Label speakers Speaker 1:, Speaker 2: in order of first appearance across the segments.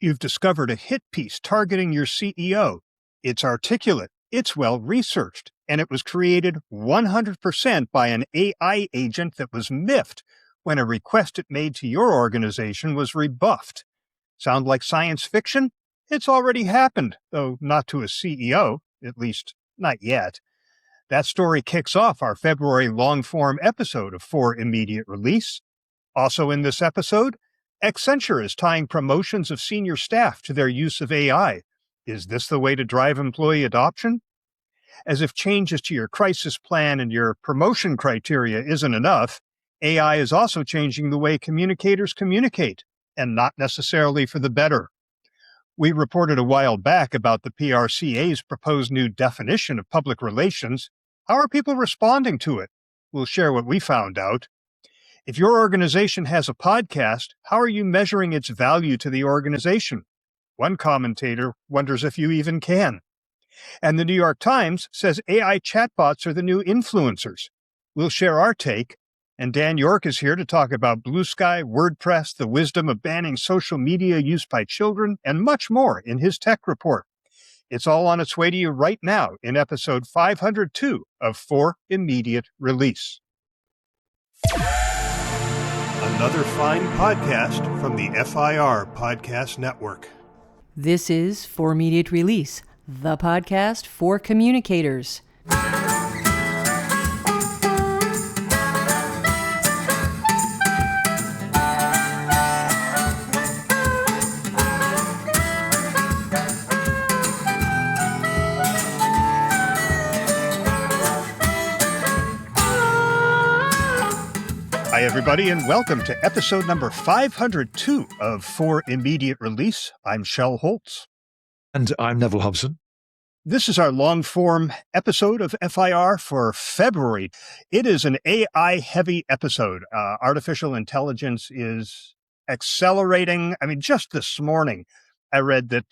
Speaker 1: You've discovered a hit piece targeting your CEO. It's articulate, it's well-researched, and it was created 100% by an AI agent that was miffed when a request it made to your organization was rebuffed. Sound like science fiction? It's already happened, though not to a CEO, at least not yet. That story kicks off our February long-form episode of For Immediate Release. Also in this episode, Accenture is tying promotions of senior staff to their use of AI. Is this the way to drive employee adoption? As if changes to your crisis plan and your promotion criteria isn't enough, AI is also changing the way communicators communicate, and not necessarily for the better. We reported a while back about the PRCA's proposed new definition of public relations. How are people responding to it? We'll share what we found out. If your organization has a podcast, how are you measuring its value to the organization? One commentator wonders if you even can. And the New York Times says AI chatbots are the new influencers. We'll share our take. And Dan York is here to talk about Blue Sky, WordPress, the wisdom of banning social media use by children, and much more in his tech report. It's all on its way to you right now in episode 502 of For Immediate Release. Another fine podcast from the FIR Podcast Network.
Speaker 2: This is For Immediate Release, the podcast for communicators.
Speaker 1: Hi, everybody, and welcome to episode number 502 of For Immediate Release. I'm Shel Holtz.
Speaker 3: And I'm Neville Hobson.
Speaker 1: This is our long-form episode of FIR for February. It is an AI-heavy episode. Artificial intelligence is accelerating. Just this morning, I read that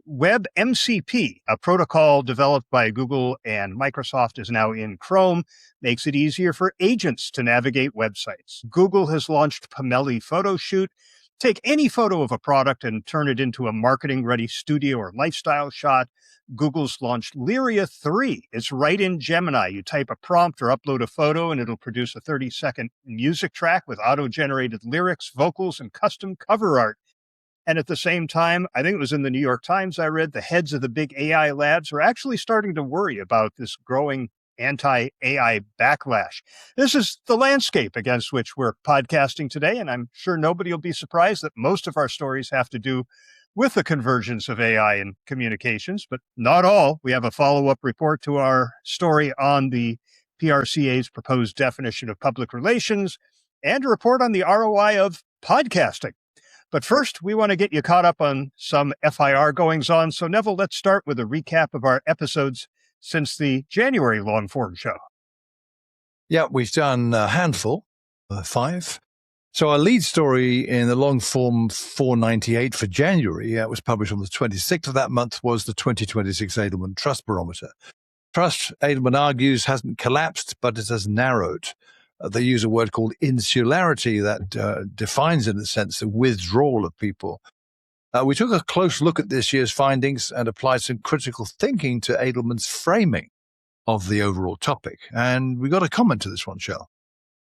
Speaker 1: WebMCP, a protocol developed by Google and Microsoft, is now in Chrome, makes it easier for agents to navigate websites. Google has launched Pomeli Photo Shoot. Take any photo of a product and turn it into a marketing-ready studio or lifestyle shot. Google's launched Lyria 3. It's right in Gemini. You type a prompt or upload a photo, and it'll produce a 30-second music track with auto-generated lyrics, vocals, and custom cover art. And at the same time, I think it was in the New York Times I read, the heads of the big AI labs are actually starting to worry about this growing anti-AI backlash. This is the landscape against which we're podcasting today, and I'm sure nobody will be surprised that most of our stories have to do with the convergence of AI and communications, but not all. We have a follow-up report to our story on the PRCA's proposed definition of public relations and a report on the ROI of podcasting. But first, we want to get you caught up on some FIR goings-on. So, Neville, let's start with a recap of our episodes since the January long-form show.
Speaker 3: Yeah, we've done a handful, 5. So our lead story in the long-form 498 for January, was published on the 26th of that month, was the 2026 Edelman Trust Barometer. Trust, Edelman argues, hasn't collapsed, but it has narrowed. They use a word called insularity that defines, in a sense, the withdrawal of people. We took a close look at this year's findings and applied some critical thinking to Edelman's framing of the overall topic. And we got a comment to this one, Shel.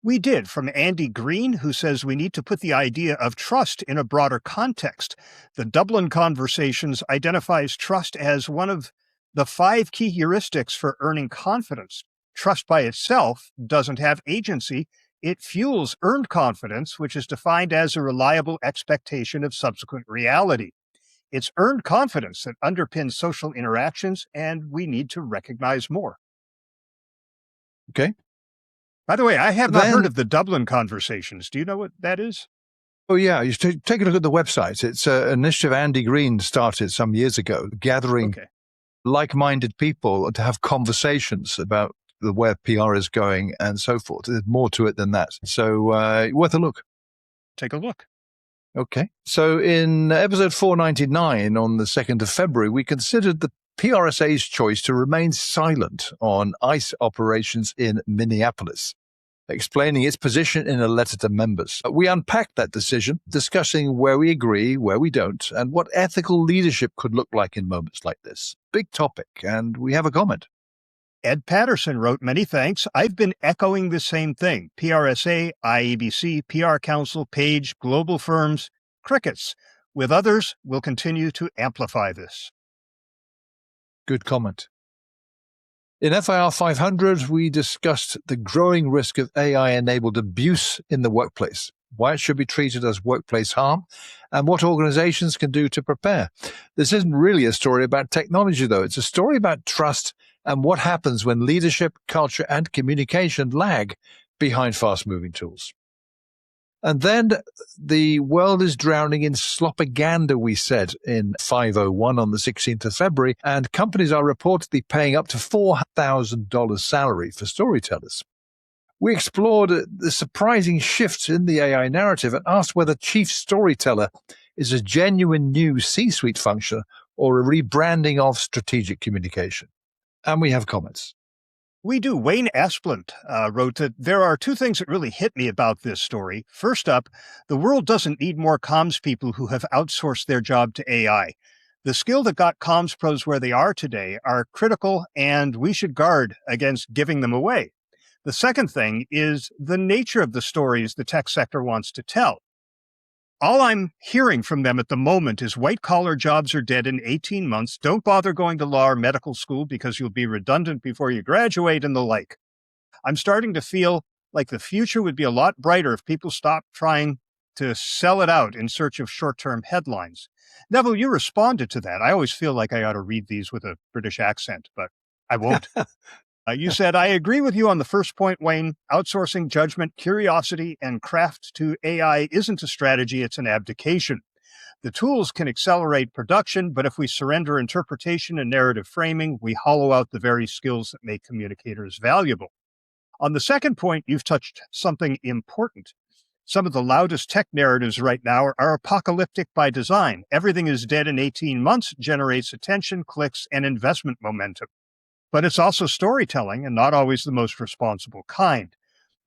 Speaker 1: We did, from Andy Green, who says we need to put the idea of trust in a broader context. The Dublin Conversations identifies trust as one of the 5 key heuristics for earning confidence. Trust by itself doesn't have agency. It fuels earned confidence, which is defined as a reliable expectation of subsequent reality. It's earned confidence that underpins social interactions, and we need to recognize more.
Speaker 3: Okay.
Speaker 1: By the way, I have not heard of the Dublin Conversations. Do you know what that is?
Speaker 3: Oh, yeah. You should take a look at the website. It's an initiative Andy Green started some years ago, gathering like-minded people to have conversations about where PR is going and so forth. There's more to it than that. So worth a look.
Speaker 1: Take a look.
Speaker 3: Okay. So in episode 499 on the 2nd of February, we considered the PRSA's choice to remain silent on ICE operations in Minneapolis. explaining its position in a letter to members. We unpacked that decision, discussing where we agree, where we don't, and what ethical leadership could look like in moments like this. Big topic, and we have a comment.
Speaker 1: Ed Patterson wrote, "Many thanks. I've been echoing the same thing. PRSA, IEBC, PR Council, Page, global firms, crickets. With others, we'll continue to amplify this."
Speaker 3: Good comment. In FIR 500, we discussed the growing risk of AI-enabled abuse in the workplace, why it should be treated as workplace harm, and what organizations can do to prepare. This isn't really a story about technology, though. It's a story about trust and what happens when leadership, culture, and communication lag behind fast-moving tools. And then the world is drowning in slopaganda, we said in 501 on the 16th of February, and companies are reportedly paying up to $4,000 salary for storytellers. We explored the surprising shifts in the AI narrative and asked whether chief storyteller is a genuine new C-suite function or a rebranding of strategic communication. And we have comments.
Speaker 1: We do. Wayne Asplund wrote that there are two things that really hit me about this story. First up, the world doesn't need more comms people who have outsourced their job to AI. The skill that got comms pros where they are today are critical, and we should guard against giving them away. The second thing is the nature of the stories the tech sector wants to tell. All I'm hearing from them at the moment is white-collar jobs are dead in 18 months. Don't bother going to law or medical school because you'll be redundant before you graduate and the like. I'm starting to feel like the future would be a lot brighter if people stopped trying to sell it out in search of short-term headlines. Neville, you responded to that. I always feel like I ought to read these with a British accent, but I won't. You said, "I agree with you on the first point, Wayne. Outsourcing judgment, curiosity, and craft to AI isn't a strategy, it's an abdication. The tools can accelerate production, but if we surrender interpretation and narrative framing, we hollow out the very skills that make communicators valuable." On the second point, you've touched something important. Some of the loudest tech narratives right now are apocalyptic by design. Everything is dead in 18 months, generates attention, clicks, and investment momentum. But it's also storytelling, and not always the most responsible kind.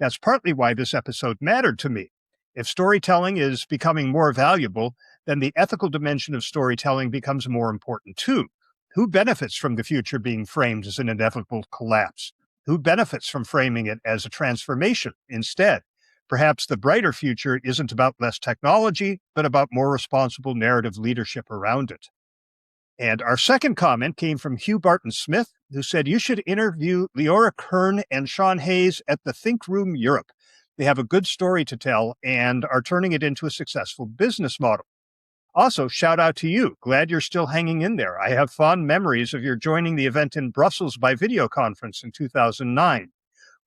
Speaker 1: That's partly why this episode mattered to me. If storytelling is becoming more valuable, then the ethical dimension of storytelling becomes more important too. Who benefits from the future being framed as an inevitable collapse? Who benefits from framing it as a transformation instead? Perhaps the brighter future isn't about less technology, but about more responsible narrative leadership around it. And our second comment came from Hugh Barton Smith, who said, "You should interview Leora Kern and Sean Hayes at the Think Room Europe. They have a good story to tell and are turning it into a successful business model." Also, shout out to you. Glad you're still hanging in there. I have fond memories of your joining the event in Brussels by video conference in 2009.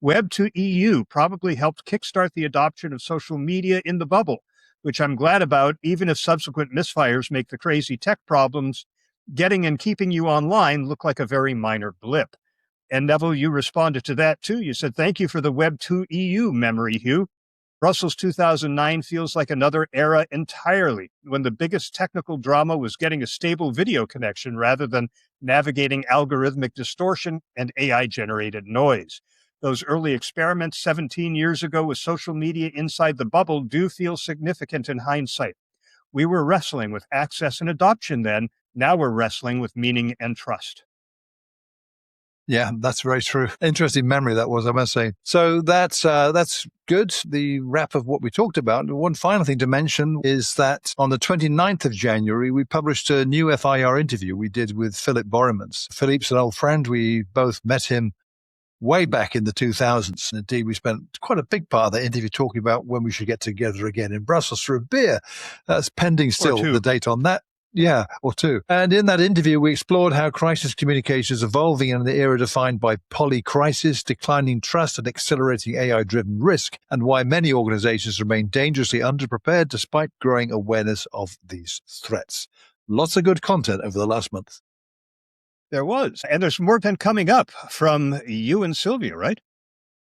Speaker 1: Web2EU probably helped kickstart the adoption of social media in the bubble, which I'm glad about, even if subsequent misfires make the crazy tech problems getting and keeping you online look like a very minor blip. And Neville, you responded to that too. You said, "Thank you for the Web2EU memory, Hugh. Brussels 2009 feels like another era entirely, when the biggest technical drama was getting a stable video connection rather than navigating algorithmic distortion and AI-generated noise. Those early experiments 17 years ago with social media inside the bubble do feel significant in hindsight. We were wrestling with access and adoption then. Now we're wrestling with meaning and trust."
Speaker 3: Yeah, that's very true. Interesting memory that was, I must say. So that's good, the wrap of what we talked about. One final thing to mention is that on the 29th of January, we published a new FIR interview we did with Philip Boremans. Philippe's an old friend. We both met him way back in the 2000s. And indeed, we spent quite a big part of that interview talking about when we should get together again in Brussels for a beer. That's pending still, the date on that. Yeah, or two. And in that interview, we explored how crisis communication is evolving in the era defined by polycrisis, declining trust, and accelerating AI-driven risk, and why many organizations remain dangerously underprepared despite growing awareness of these threats. Lots of good content over the last month.
Speaker 1: There was. And there's more been coming up from you and Sylvia, right?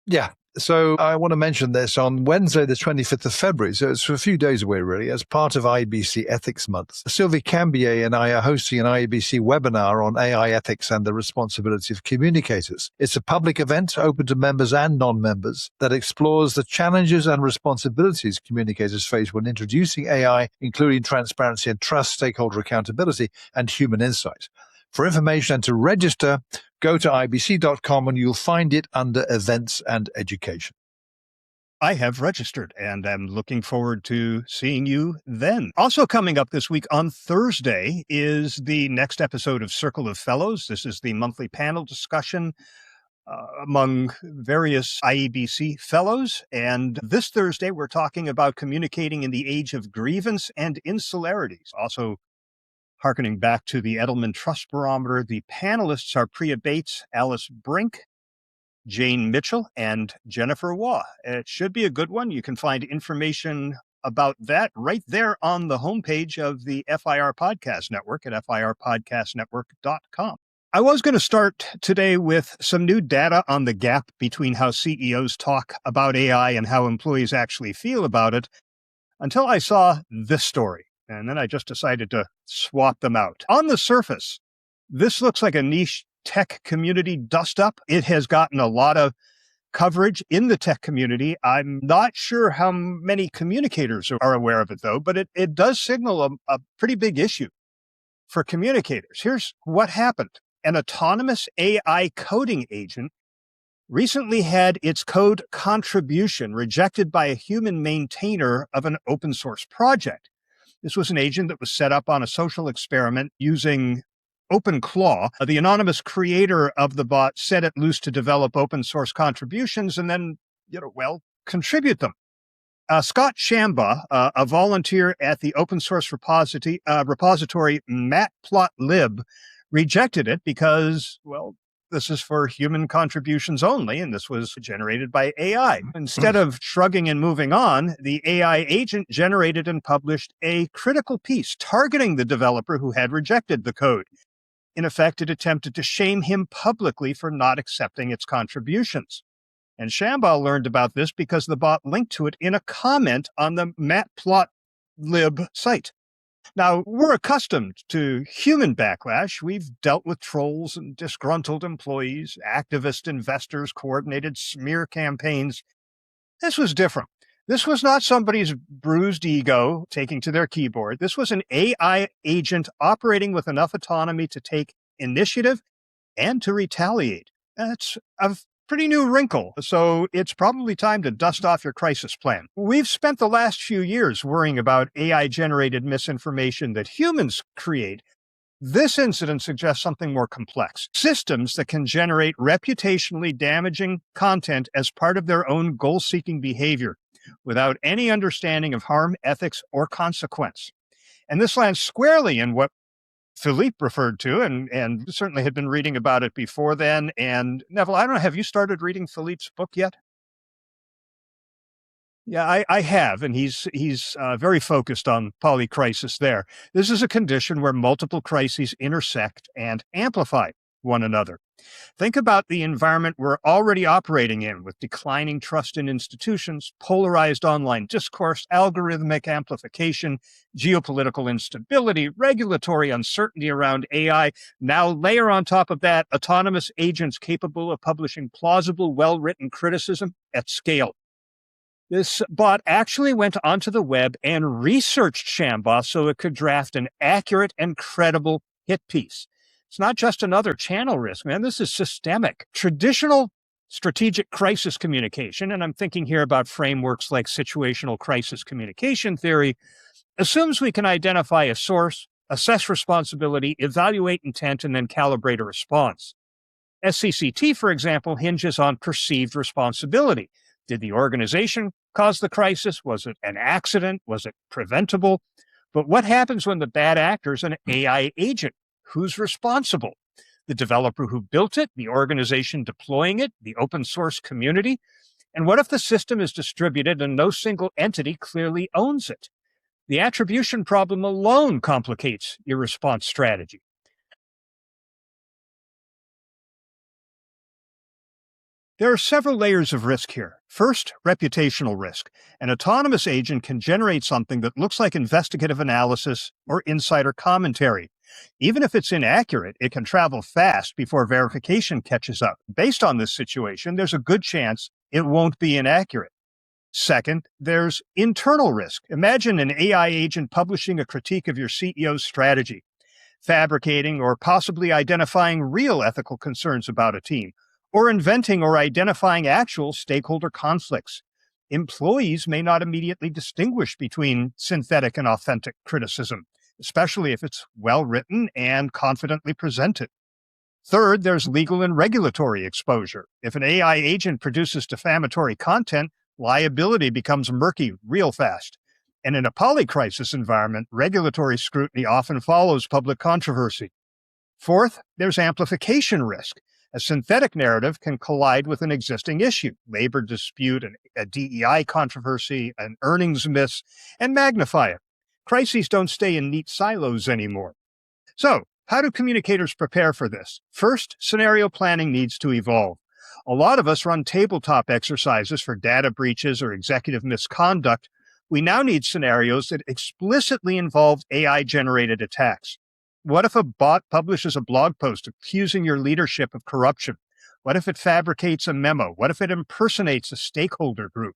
Speaker 3: Yeah, So I want to mention this on Wednesday, the 25th of February. So it's a few days away, really, as part of IBC Ethics Month. Sylvie Cambier and I are hosting an IBC webinar on AI ethics and the responsibility of communicators. It's a public event open to members and non-members that explores the challenges and responsibilities communicators face when introducing AI, including transparency and trust, stakeholder accountability, and human insight. For information and to register, go to ibc.com and you'll find it under Events and Education.
Speaker 1: I have registered and am looking forward to seeing you then. Also coming up this week on Thursday is the next episode of Circle of Fellows. This is the monthly panel discussion among various IEBC fellows. And this Thursday, we're talking about communicating in the age of grievance and insularities. Also, harkening back to the Edelman Trust Barometer, the panelists are Priya Bates, Alice Brink, Jane Mitchell, and Jennifer Waugh. It should be a good one. You can find information about that right there on the homepage of the FIR Podcast Network at firpodcastnetwork.com. I was going to start today with some new data on the gap between how CEOs talk about AI and how employees actually feel about it until I saw this story. And then I just decided to swap them out. On the surface, this looks like a niche tech community dust-up. It has gotten a lot of coverage in the tech community. I'm not sure how many communicators are aware of it, though, but it does signal a pretty big issue for communicators. Here's what happened. An autonomous AI coding agent recently had its code contribution rejected by a human maintainer of an open source project. This was an agent that was set up on a social experiment using OpenClaw. The anonymous creator of the bot set it loose to develop open source contributions and then, contribute them. Scott Shamba, a volunteer at the open source repository Matplotlib, rejected it because, this is for human contributions only, and this was generated by AI. Instead of shrugging and moving on, the AI agent generated and published a critical piece targeting the developer who had rejected the code. In effect, it attempted to shame him publicly for not accepting its contributions. And Shamba learned about this because the bot linked to it in a comment on the Matplotlib site. Now, we're accustomed to human backlash. We've dealt with trolls and disgruntled employees, activist investors, coordinated smear campaigns. This was different. This was not somebody's bruised ego taking to their keyboard. This was an AI agent operating with enough autonomy to take initiative and to retaliate. That's a pretty new wrinkle, so it's probably time to dust off your crisis plan. We've spent the last few years worrying about AI-generated misinformation that humans create. This incident suggests something more complex. Systems that can generate reputationally damaging content as part of their own goal-seeking behavior without any understanding of harm, ethics, or consequence. And this lands squarely in what Philippe referred to, and certainly had been reading about it before then. And Neville, I don't know, have you started reading Philippe's book yet? Yeah, I have, and he's very focused on polycrisis there. This is a condition where multiple crises intersect and amplify one another. Think about the environment we're already operating in with declining trust in institutions, polarized online discourse, algorithmic amplification, geopolitical instability, regulatory uncertainty around AI. Now layer on top of that autonomous agents capable of publishing plausible, well-written criticism at scale. This bot actually went onto the web and researched Shamba so it could draft an accurate and credible hit piece. It's not just another channel risk, man. This is systemic. Traditional strategic crisis communication, and I'm thinking here about frameworks like situational crisis communication theory, assumes we can identify a source, assess responsibility, evaluate intent, and then calibrate a response. SCCT, for example, hinges on perceived responsibility. Did the organization cause the crisis? Was it an accident? Was it preventable? But what happens when the bad actor is an AI agent? Who's responsible? The developer who built it, the organization deploying it, the open source community? And what if the system is distributed and no single entity clearly owns it? The attribution problem alone complicates your response strategy. There are several layers of risk here. First, reputational risk. An autonomous agent can generate something that looks like investigative analysis or insider commentary. Even if it's inaccurate, it can travel fast before verification catches up. Based on this situation, there's a good chance it won't be inaccurate. Second, there's internal risk. Imagine an AI agent publishing a critique of your CEO's strategy, fabricating or possibly identifying real ethical concerns about a team, or inventing or identifying actual stakeholder conflicts. Employees may not immediately distinguish between synthetic and authentic criticism, especially if it's well written and confidently presented. Third, there's legal and regulatory exposure. If an AI agent produces defamatory content, liability becomes murky real fast. And in a polycrisis environment, regulatory scrutiny often follows public controversy. Fourth, there's amplification risk. A synthetic narrative can collide with an existing issue, labor dispute, a DEI controversy, an earnings miss, and magnify it. Crises don't stay in neat silos anymore. So, how do communicators prepare for this? First, scenario planning needs to evolve. A lot of us run tabletop exercises for data breaches or executive misconduct. We now need scenarios that explicitly involve AI-generated attacks. What if a bot publishes a blog post accusing your leadership of corruption? What if it fabricates a memo? What if it impersonates a stakeholder group?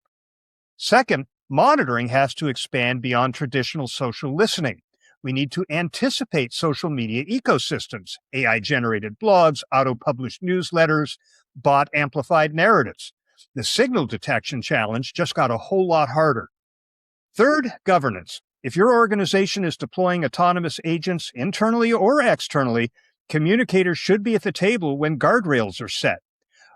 Speaker 1: Second, monitoring has to expand beyond traditional social listening. We need to anticipate social media ecosystems, AI-generated blogs, auto-published newsletters, bot-amplified narratives. The signal detection challenge just got a whole lot harder. Third, governance. If your organization is deploying autonomous agents internally or externally, communicators should be at the table when guardrails are set.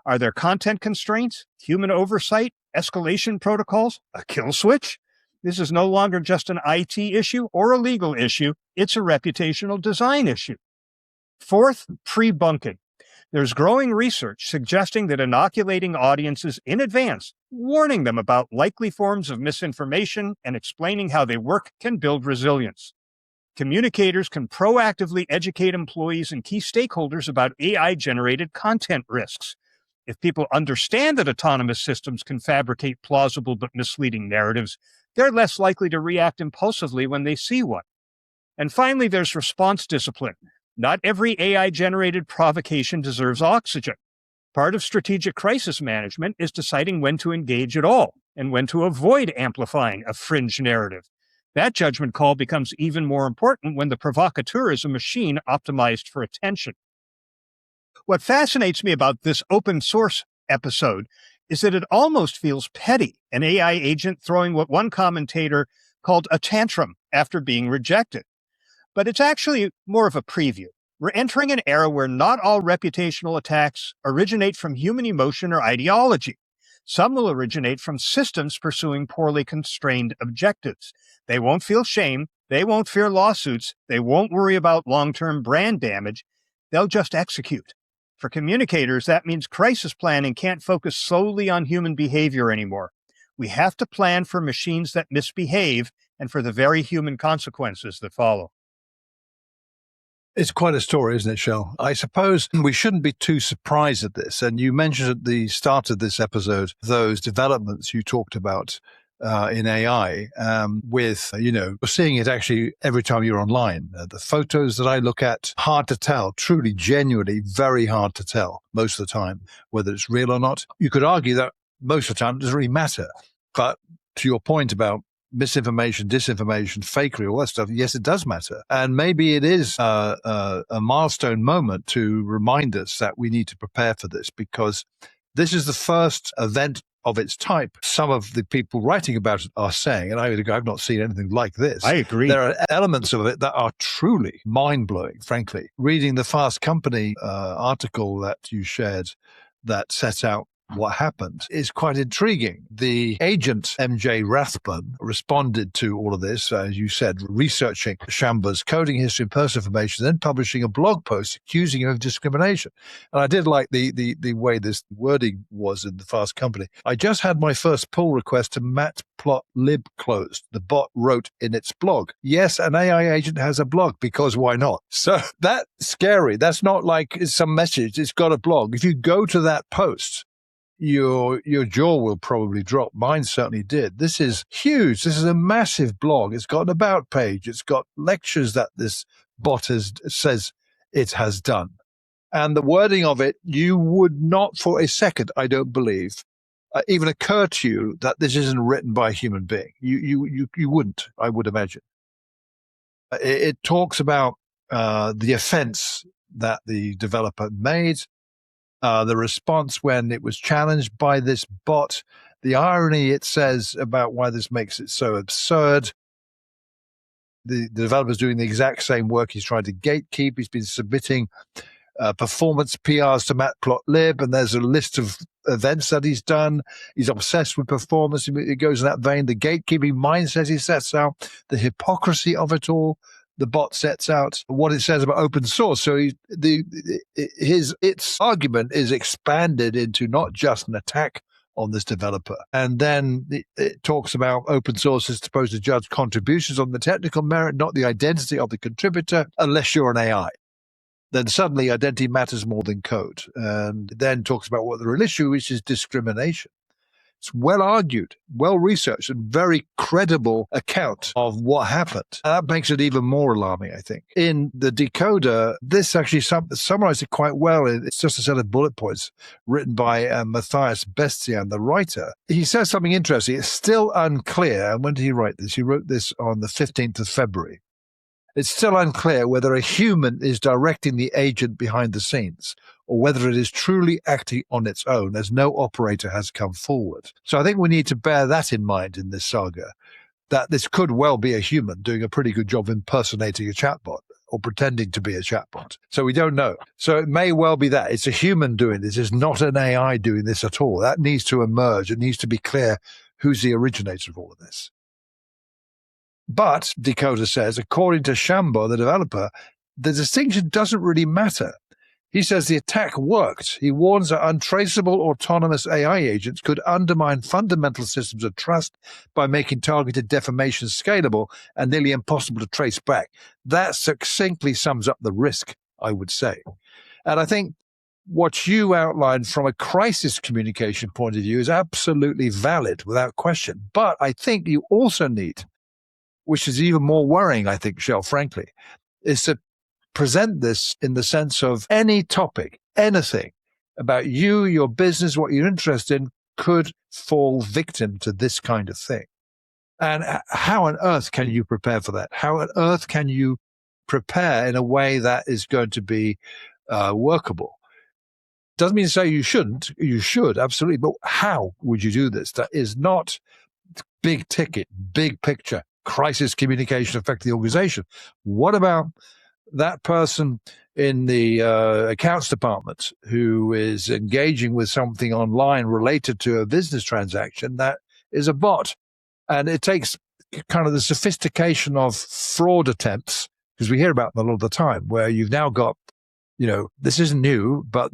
Speaker 1: Are there content constraints, human oversight, escalation protocols, a kill switch? This is no longer just an IT issue or a legal issue, it's a reputational design issue. Fourth, pre-bunking. There's growing research suggesting that inoculating audiences in advance, warning them about likely forms of misinformation and explaining how they work can build resilience. Communicators can proactively educate employees and key stakeholders about AI-generated content risks. If people understand that autonomous systems can fabricate plausible but misleading narratives, they're less likely to react impulsively when they see one. And finally, there's response discipline. Not every AI-generated provocation deserves oxygen. Part of strategic crisis management is deciding when to engage at all and when to avoid amplifying a fringe narrative. That judgment call becomes even more important when the provocateur is a machine optimized for attention. What fascinates me about this open source episode is that it almost feels petty, an AI agent throwing what one commentator called a tantrum after being rejected. But it's actually more of a preview. We're entering an era where not all reputational attacks originate from human emotion or ideology. Some will originate from systems pursuing poorly constrained objectives. They won't feel shame. They won't fear lawsuits. They won't worry about long-term brand damage. They'll just execute. For communicators, that means crisis planning can't focus solely on human behavior anymore. We have to plan for machines that misbehave and for the very human consequences that follow.
Speaker 3: It's quite a story, isn't it, Shel? I suppose we shouldn't be too surprised at this. And you mentioned at the start of this episode those developments you talked about in AI with, we're seeing it actually every time you're online. The photos that I look at, hard to tell, truly, genuinely, very hard to tell most of the time, whether it's real or not. You could argue that most of the time it doesn't really matter. But to your point about misinformation, disinformation, fakery, all that stuff, yes, it does matter. And maybe it is a milestone moment to remind us that we need to prepare for this, because this is the first event of its type. Some of the people writing about it are saying, and I've not seen anything like this.
Speaker 1: I agree.
Speaker 3: There are elements of it that are truly mind-blowing, frankly. Reading the Fast Company article that you shared that set out what happened is quite intriguing. The agent, MJ Rathbun, responded to all of this, as you said, researching Shamba's coding history and personal information, then publishing a blog post accusing him of discrimination. And I did like the way this wording was in the Fast Company. I just had my first pull request to matplotlib closed. The bot wrote in its blog, yes, an AI agent has a blog, because why not? So that's scary. That's not like some message. It's got a blog. If you go to that post, your jaw will probably drop. Mine certainly did. This is huge. This is a massive blog. It's got an about page. It's got lectures that this bot says it has done. And the wording of it, you would not for a second, I don't believe, even occur to you that this isn't written by a human being. You wouldn't, I would imagine. It talks about the offense that the developer made, the response when it was challenged by this bot, the irony it says about why this makes it so absurd. The developer's doing the exact same work he's trying to gatekeep. He's been submitting performance PRs to Matplotlib, and there's a list of events that he's done. He's obsessed with performance. It goes in that vein. The gatekeeping mindset he sets out, the hypocrisy of it all. The bot sets out what it says about open source. So its argument is expanded into not just an attack on this developer. And then it talks about open source is supposed to judge contributions on the technical merit, not the identity of the contributor, unless you're an AI. Then suddenly identity matters more than code. And then talks about what the real issue is, which is discrimination. It's well argued, well researched, and very credible account of what happened. And that makes it even more alarming, I think. In the decoder, this actually summarized it quite well. It's just a set of bullet points written by Matthias Bestian, the writer. He says something interesting. It's still unclear. And when did he write this? He wrote this on the 15th of February. It's still unclear whether a human is directing the agent behind the scenes or whether it is truly acting on its own, as no operator has come forward. So I think we need to bear that in mind in this saga, that this could well be a human doing a pretty good job impersonating a chatbot or pretending to be a chatbot. So we don't know. So it may well be that. It's a human doing this. It's not an AI doing this at all. That needs to emerge. It needs to be clear who's the originator of all of this. But, Decoder says, according to Shambo, the developer, the distinction doesn't really matter. He says the attack worked. He warns that untraceable autonomous AI agents could undermine fundamental systems of trust by making targeted defamation scalable and nearly impossible to trace back. That succinctly sums up the risk, I would say. And I think what you outlined from a crisis communication point of view is absolutely valid, without question. But I think you also need, which is even more worrying, I think, Shel, frankly, is to present this in the sense of any topic, anything about you, your business, what you're interested in could fall victim to this kind of thing. And how on earth can you prepare for that? How on earth can you prepare in a way that is going to be workable? Doesn't mean to say you shouldn't. You should, absolutely. But how would you do this? That is not big ticket, big picture, crisis communication affecting the organization. What about that person in the accounts department who is engaging with something online related to a business transaction that is a bot? And it takes kind of the sophistication of fraud attempts, because we hear about them a lot of the time, where you've now got, this isn't new, but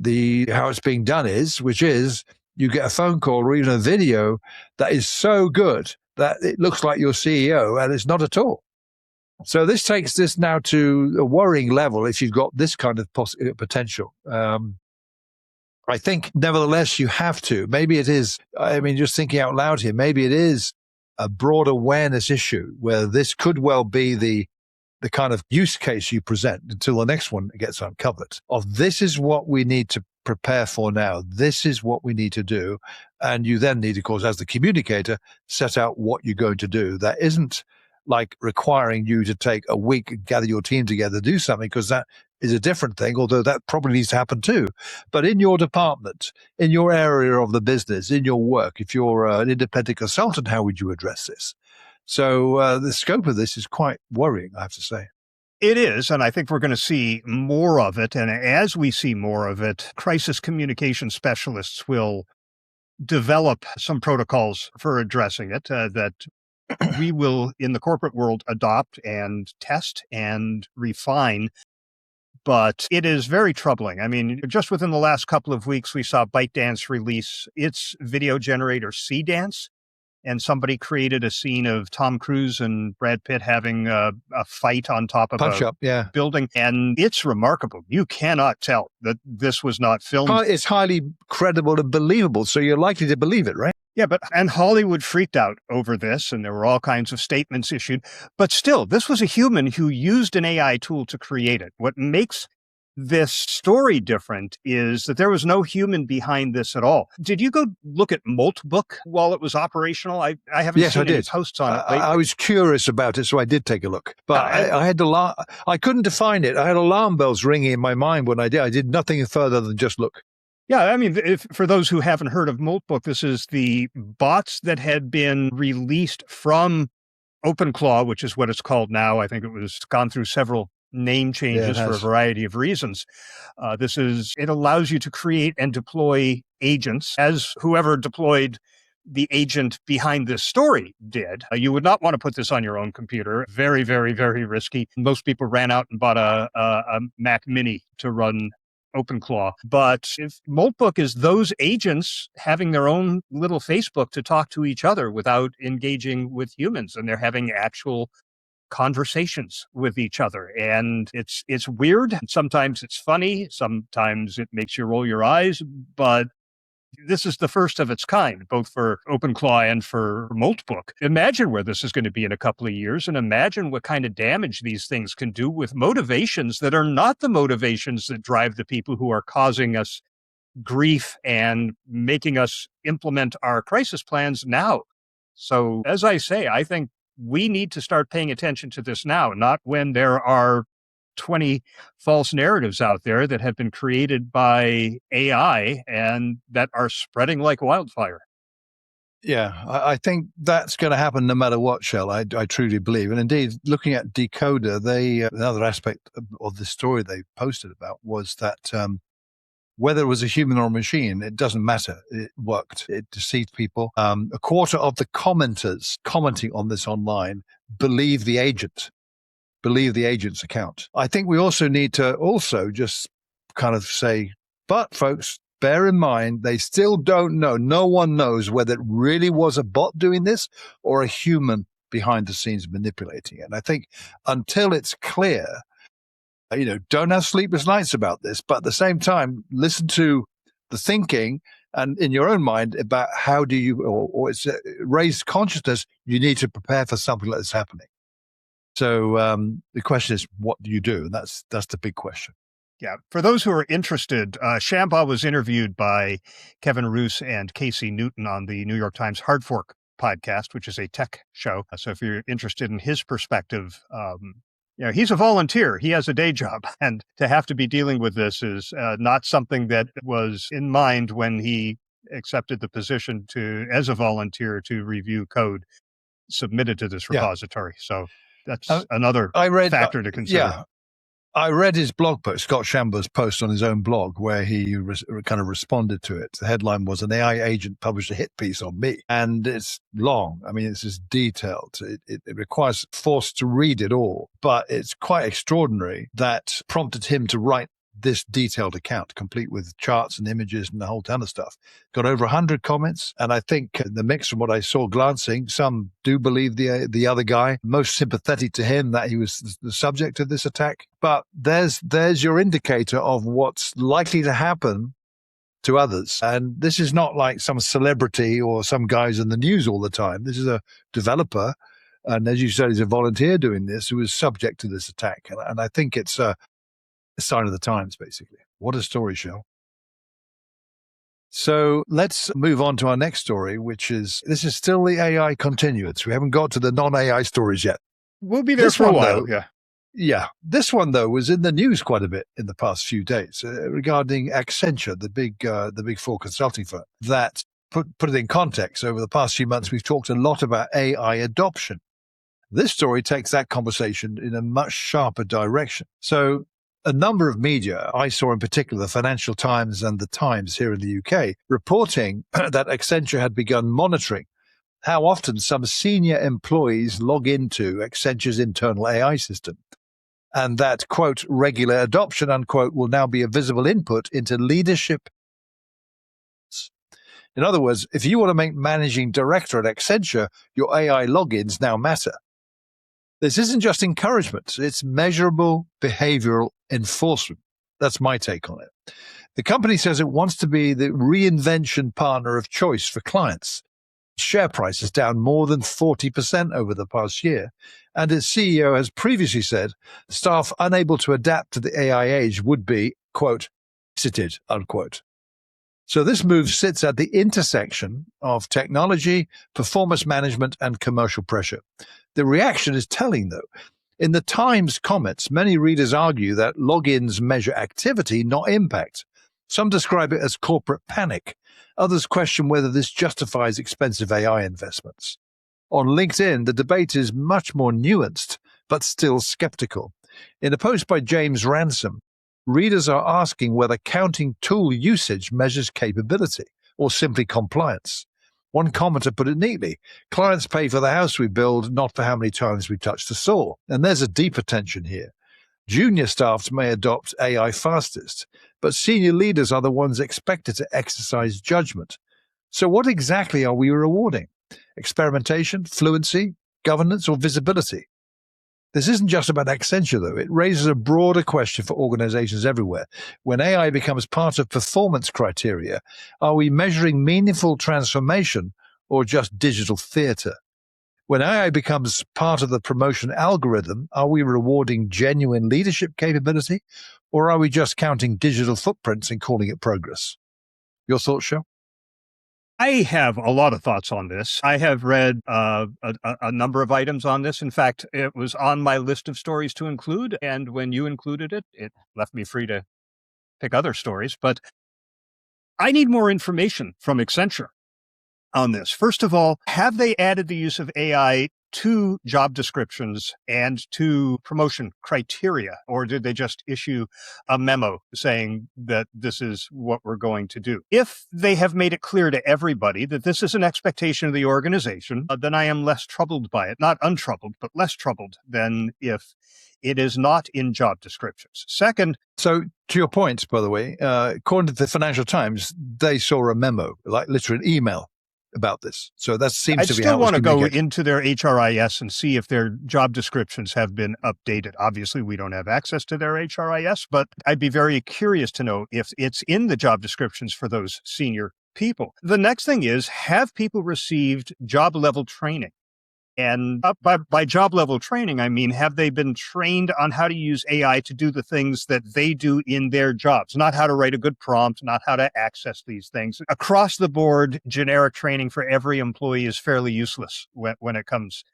Speaker 3: how it's being done which is you get a phone call or even a video that is so good that it looks like your CEO, and it's not at all. So this takes this now to a worrying level if you've got this kind of potential. I think, nevertheless, you have to. Maybe it is, just thinking out loud here, maybe it is a broad awareness issue where this could well be the kind of use case you present until the next one gets uncovered of this is what we need to prepare for now. This is what we need to do. And you then need, of course, as the communicator, set out what you're going to do. That isn't like requiring you to take a week and gather your team together to do something, because that is a different thing, although that probably needs to happen too. But in your department, in your area of the business, in your work, if you're an independent consultant, how would you address this? So the scope of this is quite worrying, I have to say.
Speaker 1: It is, and I think we're going to see more of it. And as we see more of it, crisis communication specialists will develop some protocols for addressing it that we will, in the corporate world, adopt and test and refine. But it is very troubling. I mean, just within the last couple of weeks, we saw ByteDance release its video generator, CDance. and somebody created a scene of Tom Cruise and Brad Pitt having a fight on top of
Speaker 3: Punch up, yeah.
Speaker 1: building. And it's remarkable. You cannot tell that this was not filmed.
Speaker 3: It's highly credible and believable, so you're likely to believe it, right?
Speaker 1: Yeah, and Hollywood freaked out over this, and there were all kinds of statements issued. But still, this was a human who used an AI tool to create it. What makes this story different is that there was no human behind this at all. Did you go look at Moltbook while it was operational? I haven't
Speaker 3: Yes,
Speaker 1: seen
Speaker 3: I did.
Speaker 1: any posts on it lately.
Speaker 3: I was curious about it, so I did take a look. But I had I couldn't define it. I had alarm bells ringing in my mind when I did. I did nothing further than just look.
Speaker 1: Yeah, I mean, for those who haven't heard of Moltbook, this is the bots that had been released from OpenClaw, which is what it's called now. I think it was gone through several name changes for a variety of reasons. It allows you to create and deploy agents as whoever deployed the agent behind this story did. You would not want to put this on your own computer. Very, very, very risky. Most people ran out and bought a Mac Mini to run OpenClaw. But if Moltbook is those agents having their own little Facebook to talk to each other without engaging with humans, and they're having actual conversations with each other. And it's weird. Sometimes it's funny. Sometimes it makes you roll your eyes. But this is the first of its kind, both for OpenClaw and for Moltbook. Imagine where this is going to be in a couple of years, and imagine what kind of damage these things can do with motivations that are not the motivations that drive the people who are causing us grief and making us implement our crisis plans now. So, as I say, I think we need to start paying attention to this now, not when there are 20 false narratives out there that have been created by AI and that are spreading like wildfire.
Speaker 3: Yeah, I think that's going to happen no matter what, Shel. I truly believe. And indeed, looking at Decoder, another aspect of the story they posted about was that whether it was a human or a machine, it doesn't matter. It worked. It deceived people. A quarter of the commenters commenting on this online believe the agent's account. I think we also need to just kind of say, but folks, bear in mind, they still don't know. No one knows whether it really was a bot doing this or a human behind the scenes manipulating it. And I think until it's clear, don't have sleepless nights about this, but at the same time, listen to the thinking and in your own mind about how do you, or it's raised consciousness, you need to prepare for something like this happening. So the question is, what do you do? And that's the big question.
Speaker 1: Yeah. For those who are interested, Shambha was interviewed by Kevin Roose and Casey Newton on the New York Times Hard Fork podcast, which is a tech show. So if you're interested in his perspective, he's a volunteer. He has a day job. And to have to be dealing with this is not something that was in mind when he accepted the position as a volunteer to review code submitted to this repository. Yeah. So that's another factor to consider.
Speaker 3: Yeah. I read his blog post, Scott Shambha's post on his own blog, where he kind of responded to it. The headline was, "An AI agent published a hit piece on me." And it's long. I mean, it's just detailed. It requires force to read it all. But it's quite extraordinary that prompted him to write this detailed account, complete with charts and images and a whole ton of stuff. Got over 100 comments. And I think the mix from what I saw glancing, some do believe the other guy, most sympathetic to him that he was the subject of this attack. But there's your indicator of what's likely to happen to others. And this is not like some celebrity or some guys in the news all the time. This is a developer. And as you said, he's a volunteer doing this who is subject to this attack. And I think it's a sign of the times, basically. What a story, Shel. So let's move on to our next story, this is still the AI continuance. We haven't got to the non-AI stories yet.
Speaker 1: We'll be there for a while.
Speaker 3: Yeah. This one, though, was in the news quite a bit in the past few days regarding Accenture, the big four consulting firm. That, put it in context, over the past few months, we've talked a lot about AI adoption. This story takes that conversation in a much sharper direction. So a number of media, I saw in particular the Financial Times and the Times here in the UK, reporting that Accenture had begun monitoring how often some senior employees log into Accenture's internal AI system. And that, quote, regular adoption, unquote, will now be a visible input into leadership. In other words, if you want to make managing director at Accenture, your AI logins now matter. This isn't just encouragement, it's measurable behavioral enforcement. That's my take on it. The company says it wants to be the reinvention partner of choice for clients. Share price is down more than 40% over the past year, and its CEO has previously said staff unable to adapt to the AI age would be, quote, exited, unquote. So this move sits at the intersection of technology, performance management, and commercial pressure. The reaction is telling, though. In the Times comments, many readers argue that logins measure activity, not impact. Some describe it as corporate panic. Others question whether this justifies expensive AI investments. On LinkedIn, the debate is much more nuanced, but still skeptical. In a post by James Ransom, readers are asking whether counting tool usage measures capability or simply compliance. One commenter put it neatly: clients pay for the house we build, not for how many times we touch the saw. And there's a deeper tension here. Junior staffs may adopt AI fastest, but senior leaders are the ones expected to exercise judgment. So what exactly are we rewarding? Experimentation, fluency, governance, or visibility? This isn't just about Accenture, though. It raises a broader question for organizations everywhere. When AI becomes part of performance criteria, are we measuring meaningful transformation or just digital theater? When AI becomes part of the promotion algorithm, are we rewarding genuine leadership capability, or are we just counting digital footprints and calling it progress? Your thoughts, Shel?
Speaker 1: I have a lot of thoughts on this. I have read a number of items on this. In fact, it was on my list of stories to include. And when you included it, it left me free to pick other stories. But I need more information from Accenture on this. First of all, have they added the use of AI to job descriptions and to promotion criteria, or did they just issue a memo saying that this is what we're going to do? If they have made it clear to everybody that this is an expectation of the organization, then I am less troubled by it. Not untroubled, but less troubled than if it is not in job descriptions. Second,
Speaker 3: so to your point, by the way, according to the Financial Times, they saw a memo, like literally an email about this. So that seems to be how
Speaker 1: I still want to go
Speaker 3: communicated.
Speaker 1: into their HRIS and see if their job descriptions have been updated. Obviously, we don't have access to their HRIS, but I'd be very curious to know if it's in the job descriptions for those senior people. The next thing is, have people received job level training? And by job level training, I mean, have they been trained on how to use AI to do the things that they do in their jobs? Not how to write a good prompt, not how to access these things. Across the board, generic training for every employee is fairly useless when it comes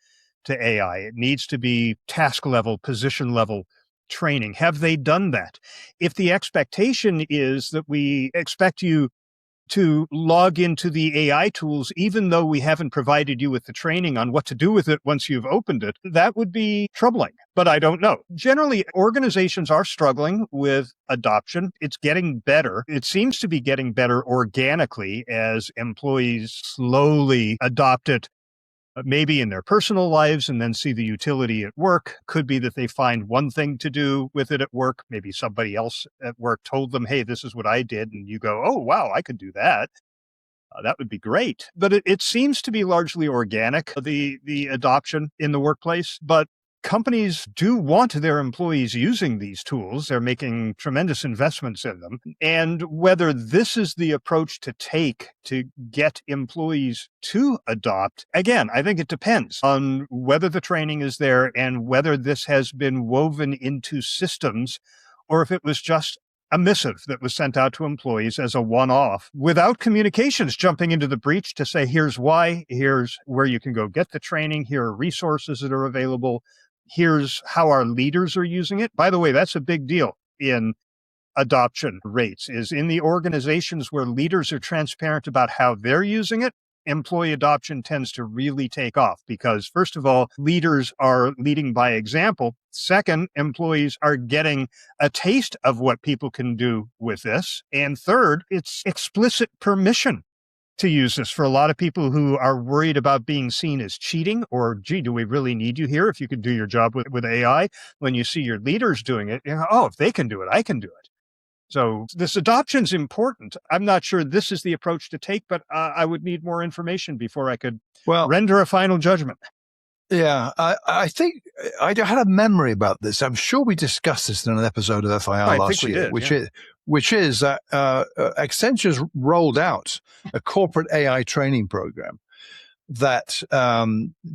Speaker 1: to AI. It needs to be task level, position level training. Have they done that? If the expectation is that we expect you to log into the AI tools, even though we haven't provided you with the training on what to do with it once you've opened it, that would be troubling. But I don't know. Generally, organizations are struggling with adoption. It's getting better. It seems to be getting better organically as employees slowly adopt it, maybe in their personal lives, and then see the utility at work. Could be that they find one thing to do with it at work. Maybe somebody else at work told them, hey, this is what I did. And you go, oh, wow, I could do that. That would be great. But it seems to be largely organic, the adoption in the workplace. But companies do want their employees using these tools. They're making tremendous investments in them. And whether this is the approach to take to get employees to adopt, again, I think it depends on whether the training is there and whether this has been woven into systems, or if it was just a missive that was sent out to employees as a one-off without communications jumping into the breach to say, here's why, here's where you can go get the training, here are resources that are available, here's how our leaders are using it. By the way, that's a big deal in adoption rates, is in the organizations where leaders are transparent about how they're using it, employee adoption tends to really take off because, first of all, leaders are leading by example. Second, employees are getting a taste of what people can do with this. And third, it's explicit permission to use this for a lot of people who are worried about being seen as cheating or, gee, do we really need you here if you can do your job with AI? When you see your leaders doing it, you know, oh, if they can do it, I can do it. So this adoption's important. I'm not sure this is the approach to take, but I would need more information before I could
Speaker 3: Well,
Speaker 1: render a final judgment.
Speaker 3: yeah, I think I had a memory about this. I'm sure we discussed this in an episode of FIR
Speaker 1: I
Speaker 3: last
Speaker 1: think we
Speaker 3: year,
Speaker 1: did,
Speaker 3: which is that Accenture's rolled out a corporate AI training program that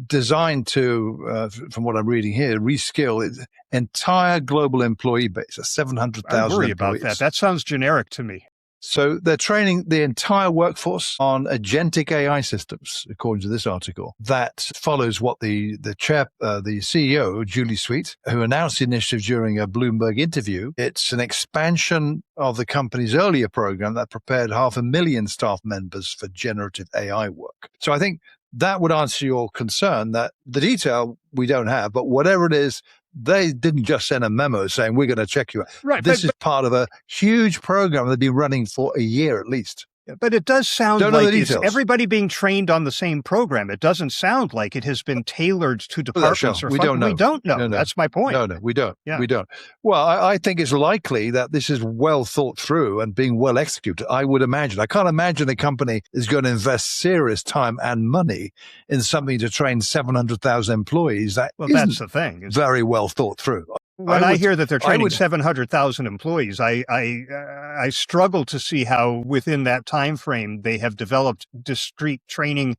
Speaker 3: designed to, from what I'm reading here, reskill its entire global employee base,
Speaker 1: I
Speaker 3: 700,000
Speaker 1: worry
Speaker 3: employees.
Speaker 1: about that. That sounds generic to me.
Speaker 3: So they're training the entire workforce on agentic AI systems, according to this article, that follows what the CEO, Julie Sweet, who announced the initiative during a Bloomberg interview. It's an expansion of the company's earlier program that prepared 500,000 staff members for generative AI work. So I think that would answer your concern that the detail we don't have, but whatever it is, they didn't just send a memo saying, we're going to check you out.
Speaker 1: Right.
Speaker 3: This is part of a huge program they've been running for a year at least.
Speaker 1: But it does sound
Speaker 3: Don't know the
Speaker 1: like it's
Speaker 3: details.
Speaker 1: everybody being trained on the same program. It doesn't sound like it has been tailored to departments or
Speaker 3: We don't know.
Speaker 1: We don't know.
Speaker 3: No.
Speaker 1: That's my point.
Speaker 3: No, we don't.
Speaker 1: Yeah.
Speaker 3: We don't. Well, I think it's likely that this is well thought through and being well executed. I would imagine. I can't imagine a company is going to invest serious time and money in something to train 700,000 employees. That's
Speaker 1: the thing.
Speaker 3: Very well thought through.
Speaker 1: When I hear that they're training 700,000 employees, I struggle to see how within that time frame they have developed discrete training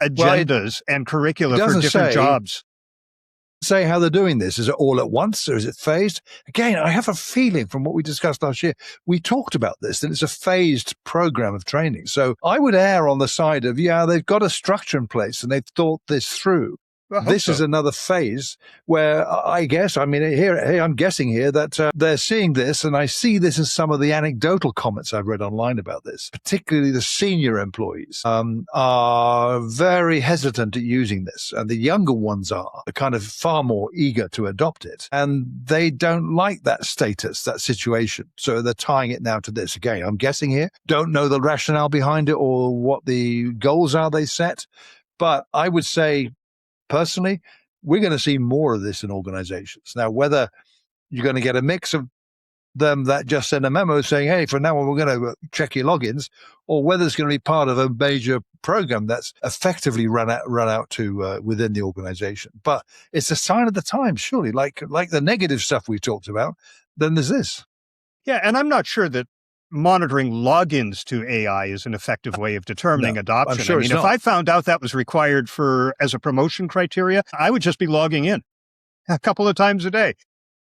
Speaker 1: agendas and curricula for different jobs.
Speaker 3: Say how they're doing this. Is it all at once or is it phased? Again, I have a feeling from what we discussed last year, we talked about this, that it's a phased program of training. So I would err on the side of, they've got a structure in place and they've thought this through. This is another phase where I guess, here I'm guessing here that they're seeing this, and I see this as some of the anecdotal comments I've read online about this, particularly the senior employees are very hesitant at using this, and the younger ones are kind of far more eager to adopt it, and they don't like that status, that situation. So they're tying it now to this. Again, I'm guessing here, don't know the rationale behind it or what the goals are they set, but I would say, personally, we're going to see more of this in organizations. Now, whether you're going to get a mix of them that just send a memo saying, hey, from now on, we're going to check your logins, or whether it's going to be part of a major program that's effectively run out to within the organization. But it's a sign of the times, surely, like the negative stuff we talked about, then there's this.
Speaker 1: Yeah, and I'm not sure that monitoring logins to AI is an effective way of determining adoption.
Speaker 3: I'm sure
Speaker 1: if I found out that was required as a promotion criteria, I would just be logging in a couple of times a day.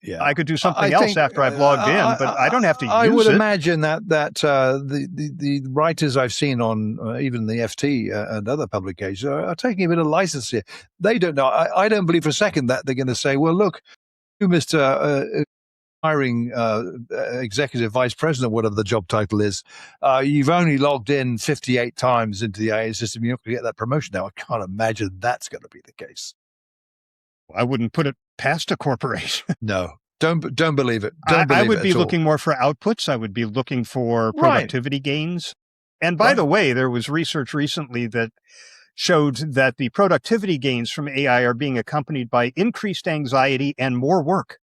Speaker 1: Yeah, I could do something else after I've logged in, but I don't have to use it.
Speaker 3: I would imagine that the writers I've seen on even the FT and other publications are taking a bit of license here. They don't know. I don't believe for a second that they're going to say, well, look, you, Mr. hiring executive vice president, whatever the job title is, you've only logged in 58 times into the AI system. You're not going to get that promotion now. I can't imagine that's going to be the case.
Speaker 1: I wouldn't put it past a corporation.
Speaker 3: No, don't believe it.
Speaker 1: I would be looking more for outputs. I would be looking for productivity gains. And by the way, there was research recently that showed that the productivity gains from AI are being accompanied by increased anxiety and more work.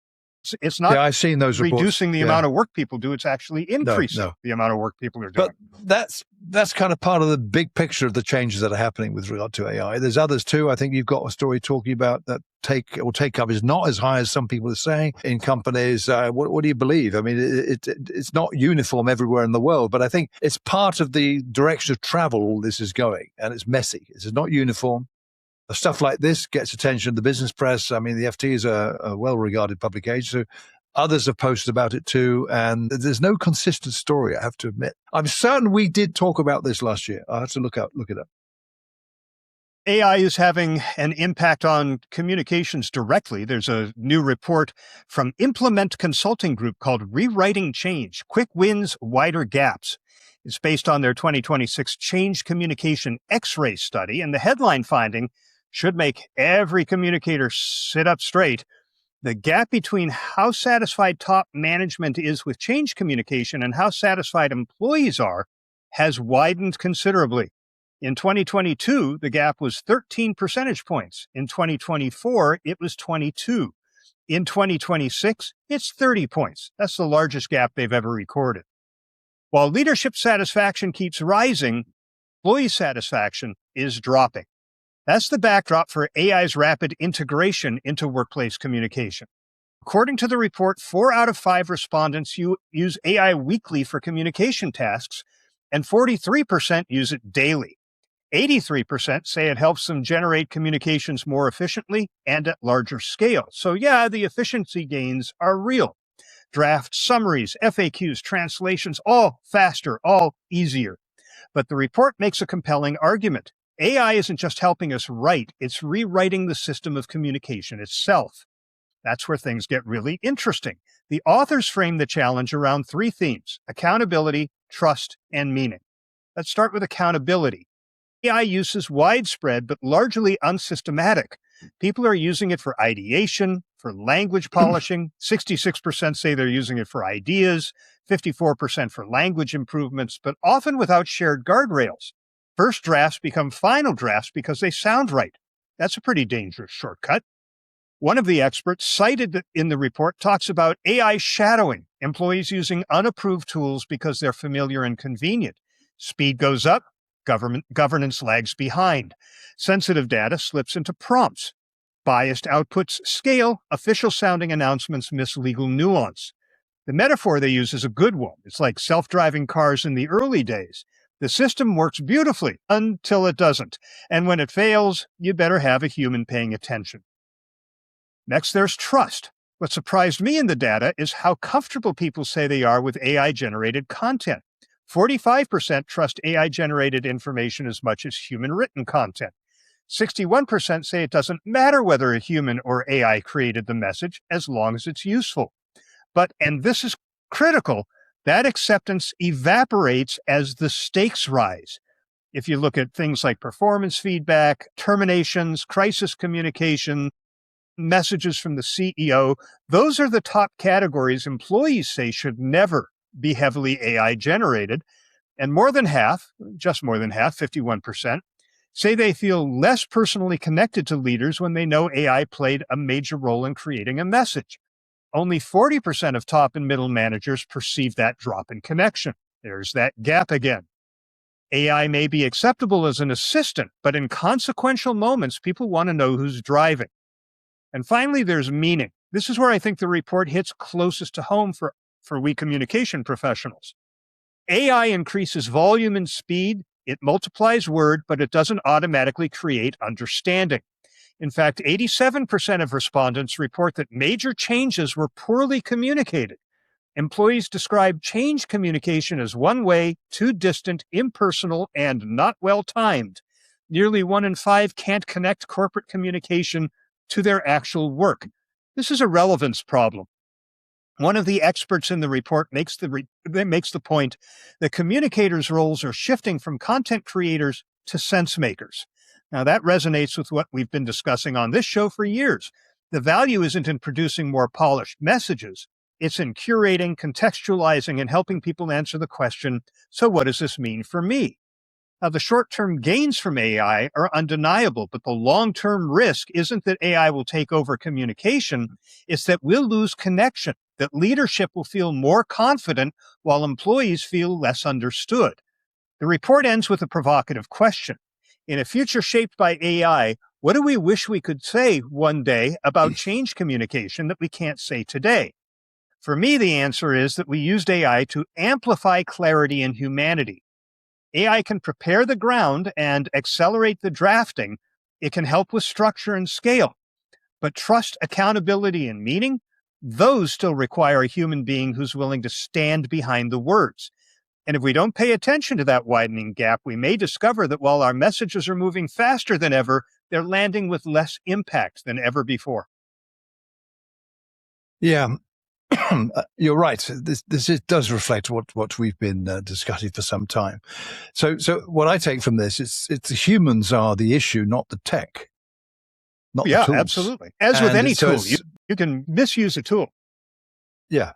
Speaker 1: It's not
Speaker 3: I've seen those
Speaker 1: reducing the amount of work people do. It's actually increasing the amount of work people are doing.
Speaker 3: But that's kind of part of the big picture of the changes that are happening with regard to AI. There's others too. I think you've got a story talking about that take-up is not as high as some people are saying in companies. What do you believe? I mean, it's not uniform everywhere in the world, but I think it's part of the direction of travel all this is going, and it's messy. It's not uniform. Stuff like this gets attention in the business press. I mean, the FT is a well-regarded publication, so others have posted about it too, and there's no consistent story, I have to admit. I'm certain we did talk about this last year. I'll have to look it up.
Speaker 1: AI is having an impact on communications directly. There's a new report from Implement Consulting Group called Rewriting Change, Quick Wins, Wider Gaps. It's based on their 2026 Change Communication X-ray study, and the headline finding should make every communicator sit up straight. The gap between how satisfied top management is with change communication and how satisfied employees are has widened considerably. In 2022, the gap was 13 percentage points. In 2024, it was 22. In 2026, it's 30 points. That's the largest gap they've ever recorded. While leadership satisfaction keeps rising, employee satisfaction is dropping. That's the backdrop for AI's rapid integration into workplace communication. According to the report, 4 out of 5 respondents use AI weekly for communication tasks, and 43% use it daily. 83% say it helps them generate communications more efficiently and at larger scale. So yeah, the efficiency gains are real. Draft summaries, FAQs, translations, all faster, all easier. But the report makes a compelling argument. AI isn't just helping us write, it's rewriting the system of communication itself. That's where things get really interesting. The authors frame the challenge around 3 themes: accountability, trust, and meaning. Let's start with accountability. AI use is widespread, but largely unsystematic. People are using it for ideation, for language polishing. 66% say they're using it for ideas, 54% for language improvements, but often without shared guardrails. First drafts become final drafts because they sound right. That's a pretty dangerous shortcut. One of the experts cited in the report talks about AI shadowing, employees using unapproved tools because they're familiar and convenient. Speed goes up, governance lags behind. Sensitive data slips into prompts. Biased outputs scale, official-sounding announcements miss legal nuance. The metaphor they use is a good one. It's like self-driving cars in the early days. The system works beautifully until it doesn't. And when it fails, you better have a human paying attention. Next, there's trust. What surprised me in the data is how comfortable people say they are with AI-generated content. 45% trust AI-generated information as much as human-written content. 61% say it doesn't matter whether a human or AI created the message as long as it's useful. But, and this is critical, that acceptance evaporates as the stakes rise. If you look at things like performance feedback, terminations, crisis communication, messages from the CEO, those are the top categories employees say should never be heavily AI generated. And more than half, just more than half, 51%, say they feel less personally connected to leaders when they know AI played a major role in creating a message. Only 40% of top and middle managers perceive that drop in connection. There's that gap again. AI may be acceptable as an assistant, but in consequential moments, people want to know who's driving. And finally, there's meaning. This is where I think the report hits closest to home for we communication professionals. AI increases volume and speed. It multiplies word, but it doesn't automatically create understanding. In fact, 87% of respondents report that major changes were poorly communicated. Employees describe change communication as one-way, too distant, impersonal, and not well-timed. Nearly 1 in 5 can't connect corporate communication to their actual work. This is a relevance problem. One of the experts in the report makes the point that communicators' roles are shifting from content creators to sense makers. Now, that resonates with what we've been discussing on this show for years. The value isn't in producing more polished messages. It's in curating, contextualizing, and helping people answer the question, so what does this mean for me? Now, the short-term gains from AI are undeniable, but the long-term risk isn't that AI will take over communication. It's that we'll lose connection, that leadership will feel more confident while employees feel less understood. The report ends with a provocative question. In a future shaped by AI, what do we wish we could say one day about change communication that we can't say today? For me, the answer is that we used AI to amplify clarity and humanity. AI can prepare the ground and accelerate the drafting. It can help with structure and scale. But trust, accountability, and meaning, those still require a human being who's willing to stand behind the words. And if we don't pay attention to that widening gap, we may discover that while our messages are moving faster than ever, they're landing with less impact than ever before.
Speaker 3: Yeah, you're right. This does reflect what we've been discussing for some time. So what I take from this is it's the humans are the issue, not the tech, not the tools.
Speaker 1: Absolutely. As with any tool, you can misuse a tool.
Speaker 3: Yeah.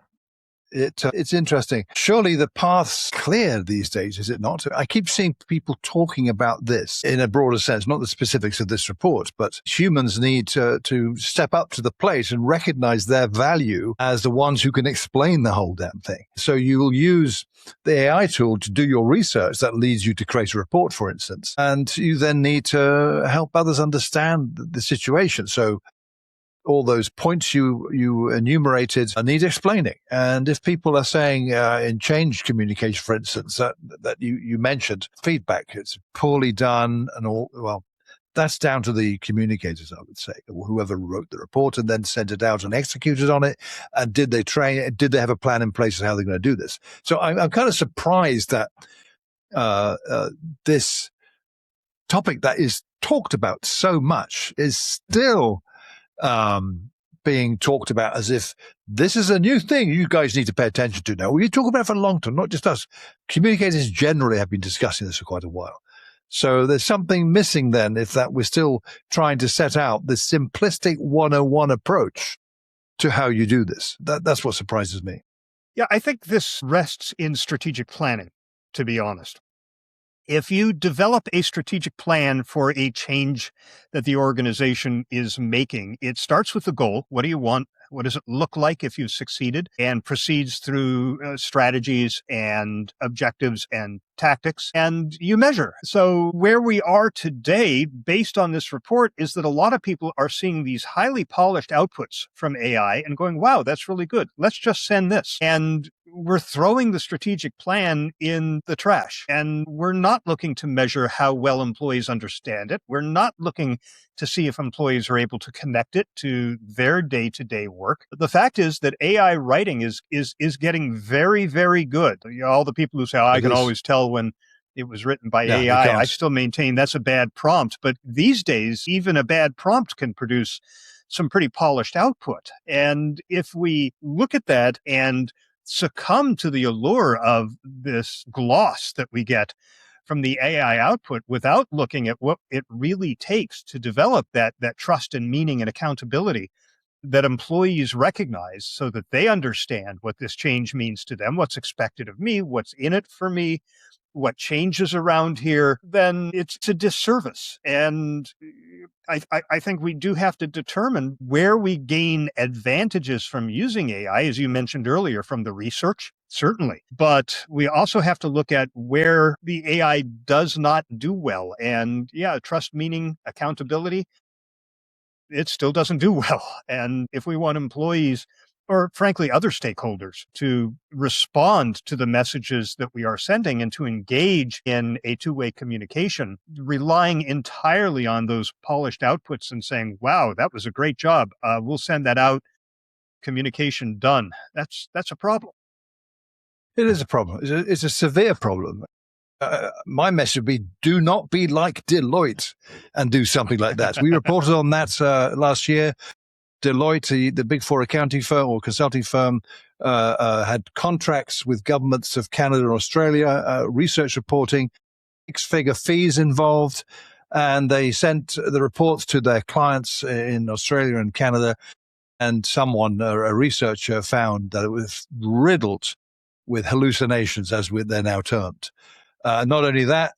Speaker 3: It's interesting. Surely the path's clear these days, is it not? I keep seeing people talking about this in a broader sense, not the specifics of this report, but humans need to step up to the plate and recognize their value as the ones who can explain the whole damn thing. So you will use the AI tool to do your research that leads you to create a report, for instance, and you then need to help others understand the situation. So all those points you enumerated need explaining. And if people are saying in change communication, for instance, that you mentioned feedback, it's poorly done and all, well, that's down to the communicators, I would say, or whoever wrote the report and then sent it out and executed on it. And did they train? Did they have a plan in place of how they're going to do this? So I'm kind of surprised that this topic that is talked about so much is still being talked about as if this is a new thing you guys need to pay attention to now. We talk about it for a long time, not just us. Communicators generally have been discussing this for quite a while. So there's something missing then if that we're still trying to set out this simplistic 101 approach to how you do this. That's what surprises me.
Speaker 1: Yeah, I think this rests in strategic planning, to be honest. If you develop a strategic plan for a change that the organization is making, it starts with the goal. What do you want? What does it look like if you've succeeded? And proceeds through strategies and objectives and tactics, and you measure. So where we are today, based on this report, is that a lot of people are seeing these highly polished outputs from AI and going, wow, that's really good. Let's just send this. And we're throwing the strategic plan in the trash. And we're not looking to measure how well employees understand it. We're not looking to see if employees are able to connect it to their day-to-day work. The fact is that AI writing is getting very, very good. All the people who say, I can always tell when it was written by AI, I still maintain that's a bad prompt. But these days, even a bad prompt can produce some pretty polished output. And if we look at that and succumb to the allure of this gloss that we get from the AI output without looking at what it really takes to develop that trust and meaning and accountability that employees recognize so that they understand what this change means to them, what's expected of me, what's in it for me, what changes around here, then it's a disservice. And I think we do have to determine where we gain advantages from using AI, as you mentioned earlier, from the research, certainly. But we also have to look at where the AI does not do well. And trust, meaning, accountability, it still doesn't do well. And if we want employees, or frankly, other stakeholders, to respond to the messages that we are sending and to engage in a two-way communication, relying entirely on those polished outputs and saying, wow, that was a great job. We'll send that out. Communication done. That's a problem.
Speaker 3: It is a problem. It's a severe problem. My message would be, do not be like Deloitte and do something like that. We reported on that last year. Deloitte, the big four accounting firm or consulting firm, had contracts with governments of Canada and Australia, research reporting, six-figure fees involved, and they sent the reports to their clients in Australia and Canada, and someone, a researcher, found that it was riddled with hallucinations, as they're now termed. Not only that,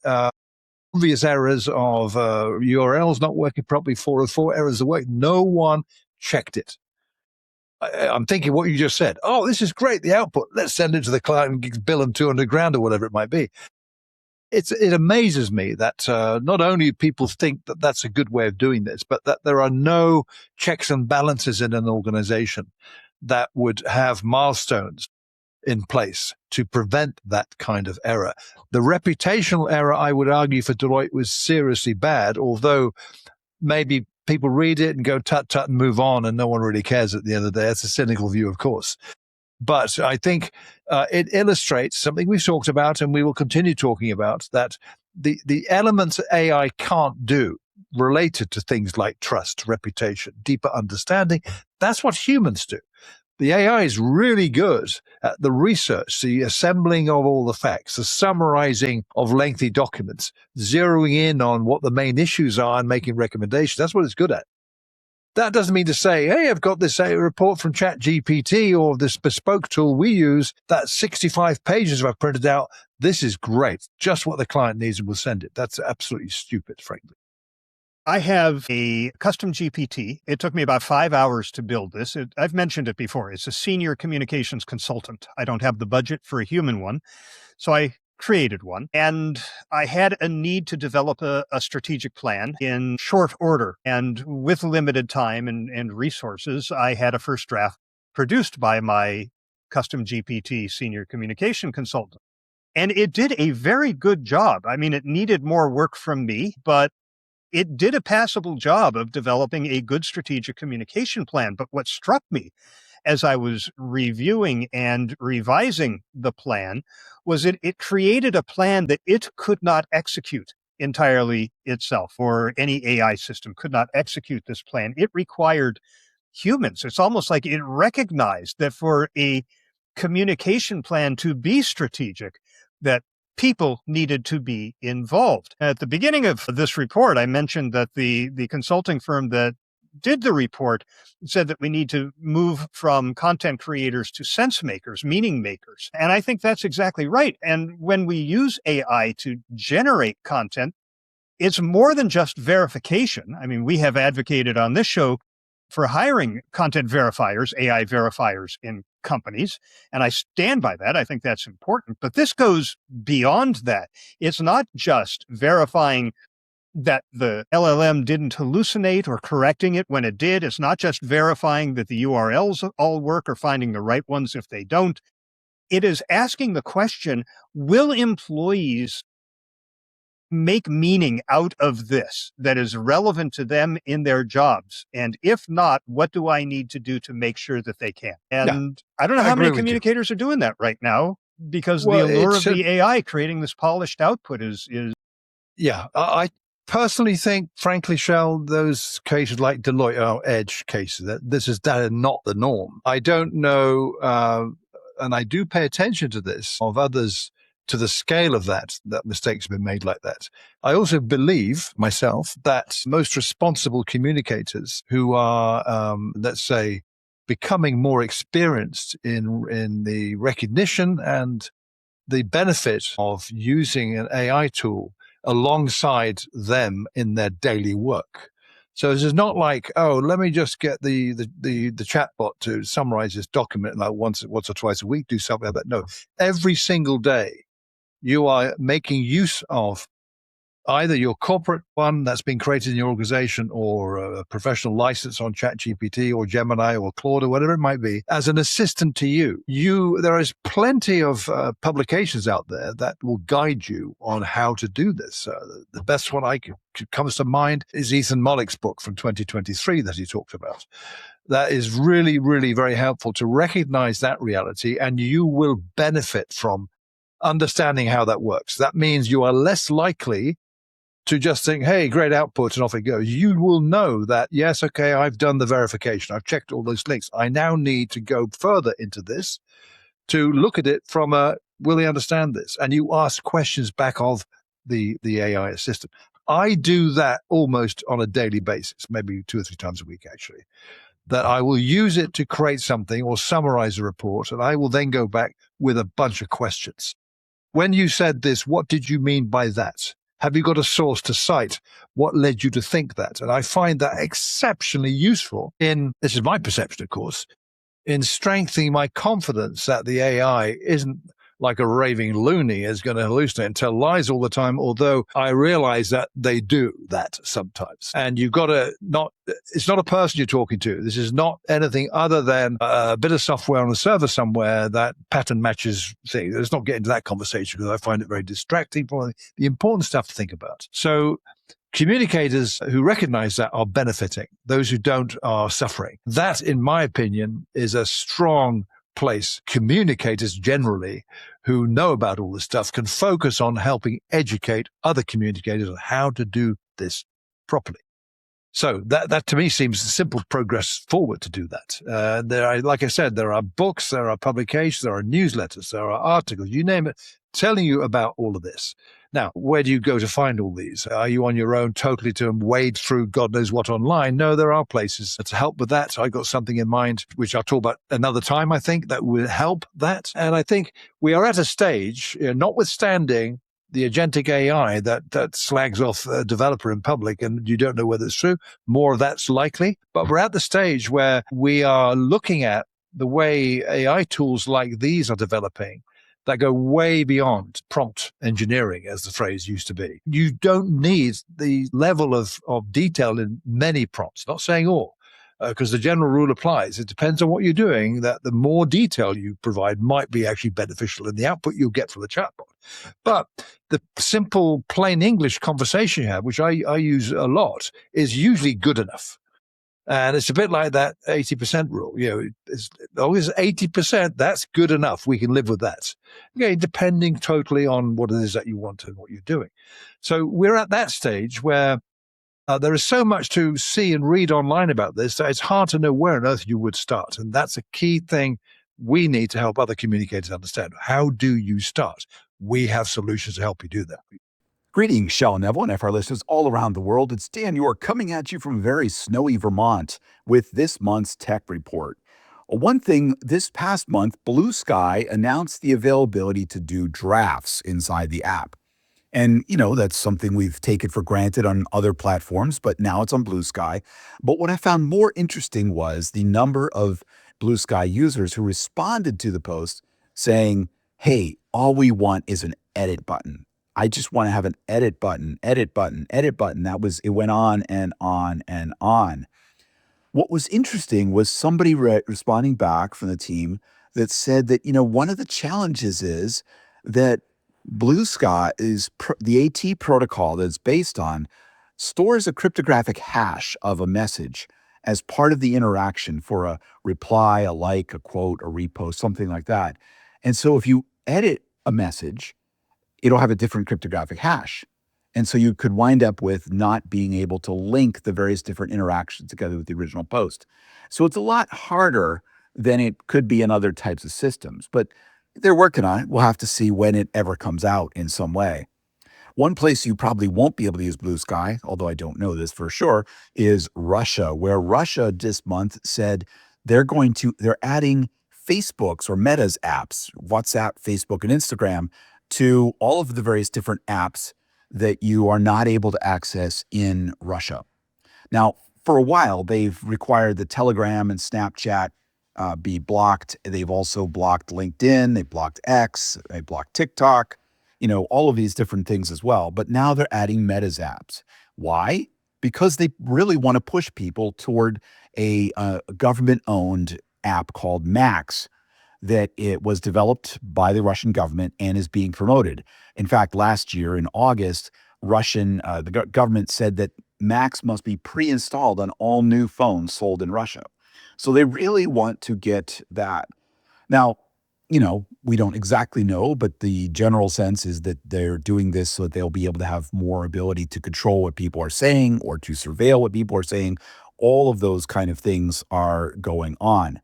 Speaker 3: obvious errors of URLs not working properly, 404 errors of work. No one checked it. I'm thinking what you just said. Oh, this is great, the output. Let's send it to the client and bill them $200,000 or whatever it might be. It amazes me that not only people think that that's a good way of doing this, but that there are no checks and balances in an organization that would have milestones in place to prevent that kind of error. The reputational error, I would argue, for Deloitte was seriously bad, although maybe people read it and go tut-tut and move on and no one really cares at the end of the day. That's a cynical view, of course. But I think it illustrates something we've talked about and we will continue talking about, that the elements AI can't do related to things like trust, reputation, deeper understanding, that's what humans do. The AI is really good at the research, the assembling of all the facts, the summarizing of lengthy documents, zeroing in on what the main issues are and making recommendations. That's what it's good at. That doesn't mean to say, hey, I've got this report from ChatGPT or this bespoke tool we use. That's 65 pages I've printed out. This is great. Just what the client needs, and we'll send it. That's absolutely stupid, frankly.
Speaker 1: I have a custom GPT. It took me about 5 hours to build this. I've mentioned it before. It's a senior communications consultant. I don't have the budget for a human one, so I created one. And I had a need to develop a strategic plan in short order. And with limited time and resources, I had a first draft produced by my custom GPT senior communication consultant. And it did a very good job. I mean, it needed more work from me, but it did a passable job of developing a good strategic communication plan. But what struck me as I was reviewing and revising the plan was it created a plan that it could not execute entirely itself, or any AI system could not execute this plan. It required humans. It's almost like it recognized that for a communication plan to be strategic, that people needed to be involved. At the beginning of this report, I mentioned that the consulting firm that did the report said that we need to move from content creators to sense makers, meaning makers. And I think that's exactly right. And when we use AI to generate content, it's more than just verification. I mean, we have advocated on this show for hiring content verifiers, AI verifiers in companies, and I stand by that. I think that's important. But this goes beyond that. It's not just verifying that the LLM didn't hallucinate or correcting it when it did. It's not just verifying that the URLs all work or finding the right ones if they don't. It is asking the question, will employees make meaning out of this that is relevant to them in their jobs? And if not, what do I need to do to make sure that they can? And I don't know how many communicators are doing that right now, because the allure of the AI creating this polished output is.
Speaker 3: Yeah, I personally think, frankly, Shel, those cases like Deloitte are edge cases. That is not the norm. I don't know, and I do pay attention to this of others, to the scale of that mistakes have been made like that. I also believe myself that most responsible communicators who are, let's say, becoming more experienced in the recognition and the benefit of using an AI tool alongside them in their daily work. So this is not like, oh, let me just get the chatbot to summarize this document like once or twice a week, do something like that. No, every single day you are making use of either your corporate one that's been created in your organization, or a professional license on ChatGPT or Gemini or Claude or whatever it might be, as an assistant to you. There is plenty of publications out there that will guide you on how to do this. The best one comes to mind is Ethan Mollick's book from 2023 that he talked about. That is really, really very helpful to recognize that reality, and you will benefit from understanding how that works. That means you are less likely to just think, hey, great output, and off it goes. You will know that, yes, okay, I've done the verification. I've checked all those links. I now need to go further into this to look at it from will they understand this? And you ask questions back of the AI assistant. I do that almost on a daily basis, maybe 2 or 3 times a week, actually, that I will use it to create something or summarize a report, and I will then go back with a bunch of questions. When you said this, what did you mean by that? Have you got a source to cite? What led you to think that? And I find that exceptionally useful this is my perception, of course, in strengthening my confidence that the AI isn't like a raving loony is going to hallucinate and tell lies all the time, although I realize that they do that sometimes. And you've got to it's not a person you're talking to. This is not anything other than a bit of software on a server somewhere that pattern matches things. Let's not get into that conversation because I find it very distracting from the important stuff to think about. So communicators who recognize that are benefiting. Those who don't are suffering. That, in my opinion, is a strong place. Communicators generally who know about all this stuff can focus on helping educate other communicators on how to do this properly. So that to me seems simple progress forward to do that. Like I said, there are books, there are publications, there are newsletters, there are articles, you name it, telling you about all of this. Now, where do you go to find all these? Are you on your own totally to wade through God knows what online? No, there are places to help with that. I got something in mind, which I'll talk about another time, I think, that will help that. And I think we are at a stage, notwithstanding the agentic AI that slags off a developer in public and you don't know whether it's true, more of that's likely. But we're at the stage where we are looking at the way AI tools like these are developing that go way beyond prompt engineering, as the phrase used to be. You don't need the level of detail in many prompts, not saying all, because the general rule applies. It depends on what you're doing, that the more detail you provide might be actually beneficial in the output you'll get from the chatbot. But the simple, plain English conversation you have, which I use a lot, is usually good enough. And it's a bit like that 80% rule. As long as 80%, that's good enough. We can live with that. Okay, depending totally on what it is that you want and what you're doing. So we're at that stage where there is so much to see and read online about this that it's hard to know where on earth you would start. And that's a key thing we need to help other communicators understand. How do you start? We have solutions to help you do that.
Speaker 4: Greetings, Shel and Neville, and FIR listeners all around the world. It's Dan York coming at you from very snowy Vermont with this month's tech report. One thing, this past month, Blue Sky announced the availability to do drafts inside the app. And, that's something we've taken for granted on other platforms, but now it's on Blue Sky. But what I found more interesting was the number of Blue Sky users who responded to the post saying, hey, all we want is an edit button. I just want to have an edit button, edit button, edit button. It went on and on and on. What was interesting was somebody responding back from the team that said that, one of the challenges is that Blue Sky is the AT protocol that it's based on stores a cryptographic hash of a message as part of the interaction for a reply, a like, a quote, a repost, something like that. And so if you edit a message, it'll have a different cryptographic hash. And so you could wind up with not being able to link the various different interactions together with the original post. So it's a lot harder than it could be in other types of systems, but they're working on it. We'll have to see when it ever comes out in some way. One place you probably won't be able to use Blue Sky, although I don't know this for sure, is Russia, where Russia this month said they're adding Facebook's or Meta's apps, WhatsApp, Facebook, and Instagram, to all of the various different apps that you are not able to access in Russia. Now, for a while, they've required the Telegram and Snapchat be blocked. They've also blocked LinkedIn, they blocked X, they blocked TikTok, all of these different things as well. But now they're adding Meta's apps. Why? Because they really want to push people toward a government-owned app called Max, that it was developed by the Russian government and is being promoted. In fact, last year in August, the government said that Max must be pre-installed on all new phones sold in Russia. So they really want to get that. Now, we don't exactly know, but the general sense is that they're doing this so that they'll be able to have more ability to control what people are saying or to surveil what people are saying. All of those kind of things are going on.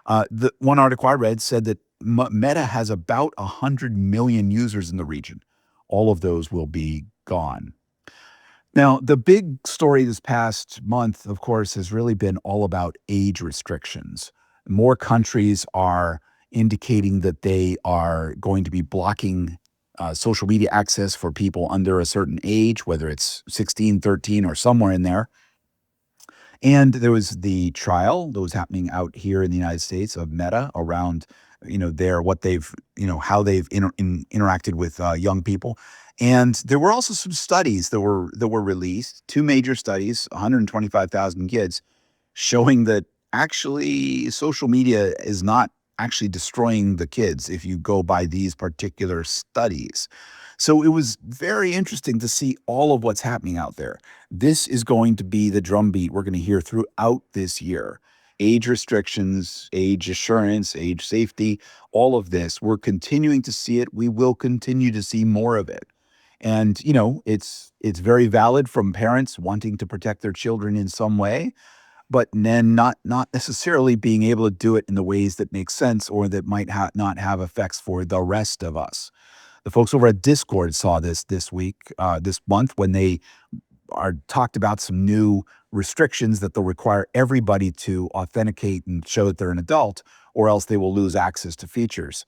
Speaker 4: The one article I read said that Meta has about 100 million users in the region. All of those will be gone. Now, the big story this past month, of course, has really been all about age restrictions. More countries are indicating that they are going to be blocking social media access for people under a certain age, whether it's 16, 13, or somewhere in there. And there was the trial that was happening out here in the United States of Meta around, how they've interacted with young people. And there were also some studies that were released, 2 major studies, 125,000 kids, showing that actually social media is not actually destroying the kids if you go by these particular studies. So it was very interesting to see all of what's happening out there. This is going to be the drumbeat we're going to hear throughout this year. Age restrictions, age assurance, age safety, all of this. We're continuing to see it. We will continue to see more of it. And, it's very valid from parents wanting to protect their children in some way, but then not necessarily being able to do it in the ways that make sense or that might not have effects for the rest of us. The folks over at Discord saw this week, this month, when they talked about some new restrictions that they'll require everybody to authenticate and show that they're an adult, or else they will lose access to features.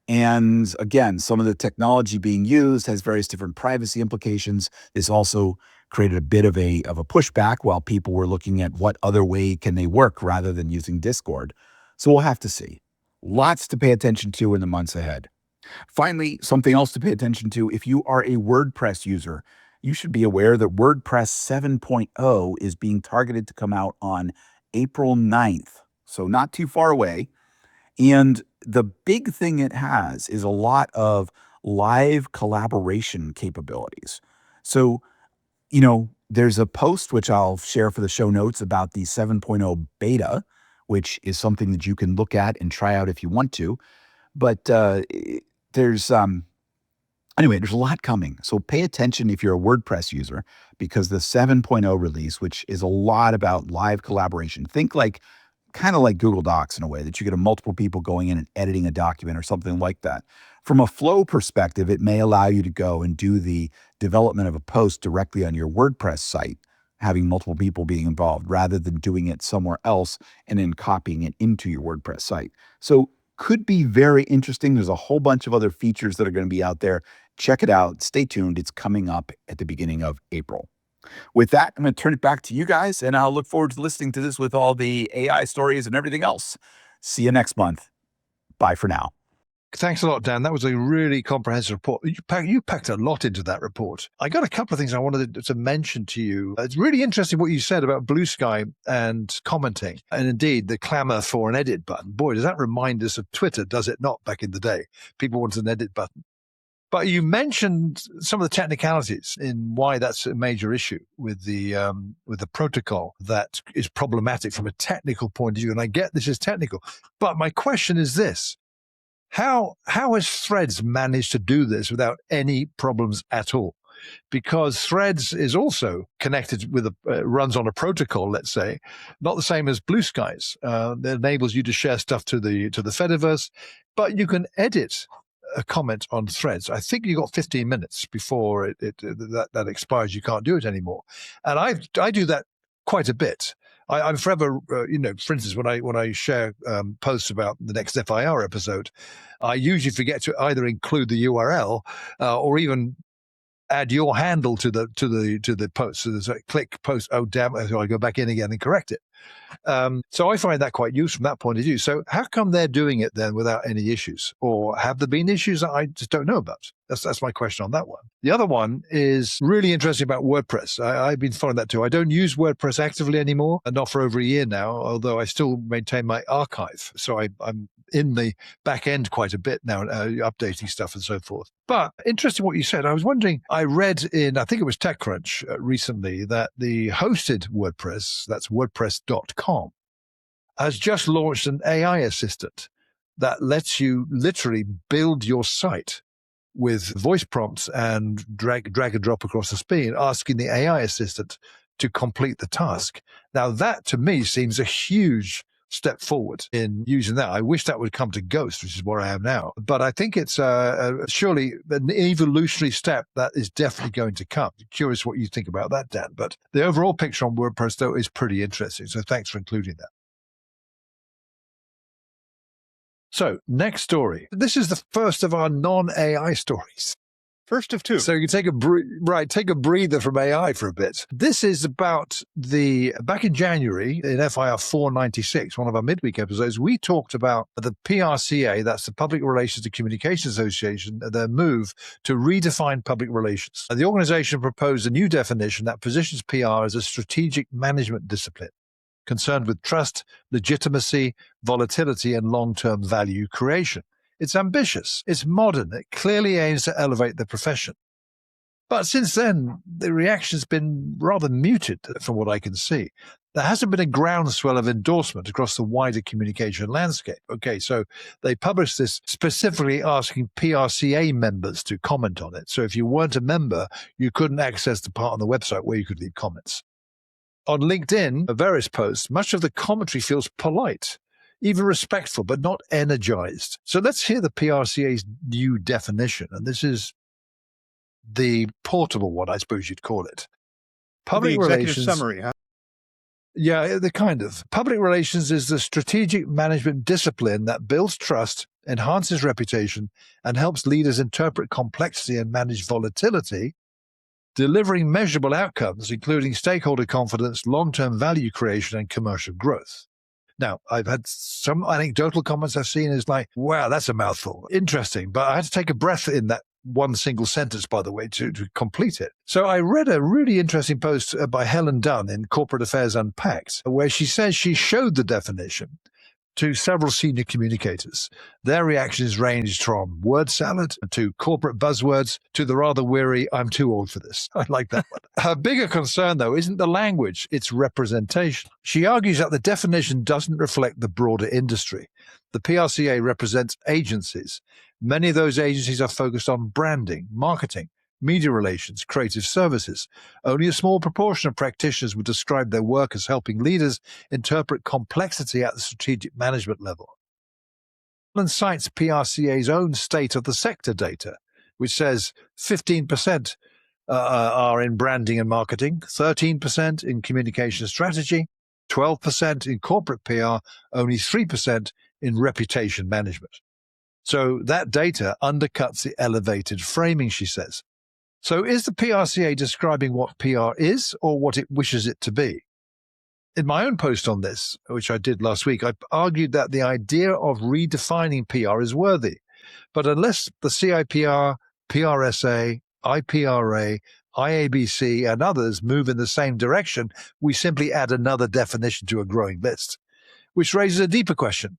Speaker 4: And again, some of the technology being used has various different privacy implications. This also created a bit of a pushback while people were looking at what other way can they work rather than using Discord. So we'll have to see. Lots to pay attention to in the months ahead. Finally, something else to pay attention to: if you are a WordPress user, you should be aware that WordPress 7.0 is being targeted to come out on April 9th. So not too far away. And the big thing it has is a lot of live collaboration capabilities. So, there's a post which I'll share for the show notes about the 7.0 beta, which is something that you can look at and try out if you want to. But there's anyway, there's a lot coming. So pay attention if you're a WordPress user, because the 7.0 release, which is a lot about live collaboration, think kind of like Google Docs in a way, that you get multiple people going in and editing a document or something like that. From a flow perspective, it may allow you to go and do the development of a post directly on your WordPress site, having multiple people being involved, rather than doing it somewhere else and then copying it into your WordPress site. So could be very interesting. There's a whole bunch of other features that are going to be out there. Check it out. Stay tuned. It's coming up at the beginning of April. With that, I'm going to turn it back to you guys, and I'll look forward to listening to this with all the AI stories and everything else. See you next month. Bye for now.
Speaker 3: Thanks a lot, Dan. That was a really comprehensive report. You packed a lot into that report. I got a couple of things I wanted to mention to you. It's really interesting what you said about Blue Sky and commenting, and indeed the clamor for an edit button. Boy, does that remind us of Twitter, does it not, back in the day? People wanted an edit button. But you mentioned some of the technicalities in why that's a major issue with the protocol that is problematic from a technical point of view. And I get this is technical, but my question is this: How has Threads managed to do this without any problems at all? Because Threads is also connected with runs on a protocol, let's say, not the same as Blue Skies. That enables you to share stuff to the Fediverse, but you can edit a comment on Threads. I think you got 15 minutes before that expires. You can't do it anymore, and I do that quite a bit. I'm forever, for instance, when I share posts about the next FIR episode, I usually forget to either include the URL or even add your handle to the post. So there's a click post. Oh damn! So I go back in again and correct it. So I find that quite useful from that point of view. So how come they're doing it then without any issues, or have there been issues that I just don't know about? That's my question on that one. The other one is really interesting about WordPress. I've been following that too. I don't use WordPress actively anymore, and not for over a year now, although I still maintain my archive. So I'm in the back end quite a bit now, updating stuff and so forth. But interesting what you said. I was wondering, I read in, I think it was TechCrunch recently, that the hosted WordPress, that's WordPress.com, has just launched an AI assistant that lets you literally build your site with voice prompts and drag and drop across the screen, asking the AI assistant to complete the task. Now that to me seems a huge step forward in using that. I wish that would come to Ghost, which is where I am now. But I think it's surely an evolutionary step that is definitely going to come. Curious what you think about that, Dan. But the overall picture on WordPress, though, is pretty interesting. So thanks for including that. So next story. This is the first of our non-AI stories.
Speaker 1: First of two.
Speaker 3: So you take a breather from AI for a bit. This is about back in January in FIR 496, one of our midweek episodes, we talked about the PRCA, that's the Public Relations and Communications Association, their move to redefine public relations. The organization proposed a new definition that positions PR as a strategic management discipline concerned with trust, legitimacy, volatility, and long-term value creation. It's ambitious, it's modern, it clearly aims to elevate the profession. But since then, the reaction's been rather muted from what I can see. there hasn't been a groundswell of endorsement across the wider communication landscape. Okay, so they published this specifically asking PRCA members to comment on it. So if you weren't a member, you couldn't access the part on the website where you could leave comments. On LinkedIn, various posts, much of the commentary feels polite, even respectful, but not energized. So let's hear the PRCA's new definition. And this is the portable one, I suppose you'd call it. Public
Speaker 1: the executive
Speaker 3: relations
Speaker 1: summary, huh?
Speaker 3: Yeah, the kind of. Public relations is the strategic management discipline that builds trust, enhances reputation, and helps leaders interpret complexity and manage volatility, delivering measurable outcomes, including stakeholder confidence, long-term value creation, and commercial growth. Now, I've had some anecdotal comments I've seen is like, wow, that's a mouthful. Interesting. But I had to take a breath in that one single sentence, by the way, to complete it. So I read a really interesting post by Helen Dunn in Corporate Affairs Unpacked, where she says she showed the definition to several senior communicators. Their reactions ranged from word salad to corporate buzzwords to the rather weary, I'm too old for this. I like that one. Her bigger concern, though, isn't the language, it's representation. She argues that the definition doesn't reflect the broader industry. The PRCA represents agencies. Many of those agencies are focused on branding, marketing, media relations, creative services. Only a small proportion of practitioners would describe their work as helping leaders interpret complexity at the strategic management level. And cites PRCA's own state of the sector data, which says 15% are in branding and marketing, 13% in communication strategy, 12% in corporate PR, only 3% in reputation management. So that data undercuts the elevated framing, she says. So is the PRCA describing what PR is or what it wishes it to be? In my own post on this, which I did last week, I argued that the idea of redefining PR is worthy. But unless the CIPR, PRSA, IPRA, IABC, and others move in the same direction, we simply add another definition to a growing list, which raises a deeper question.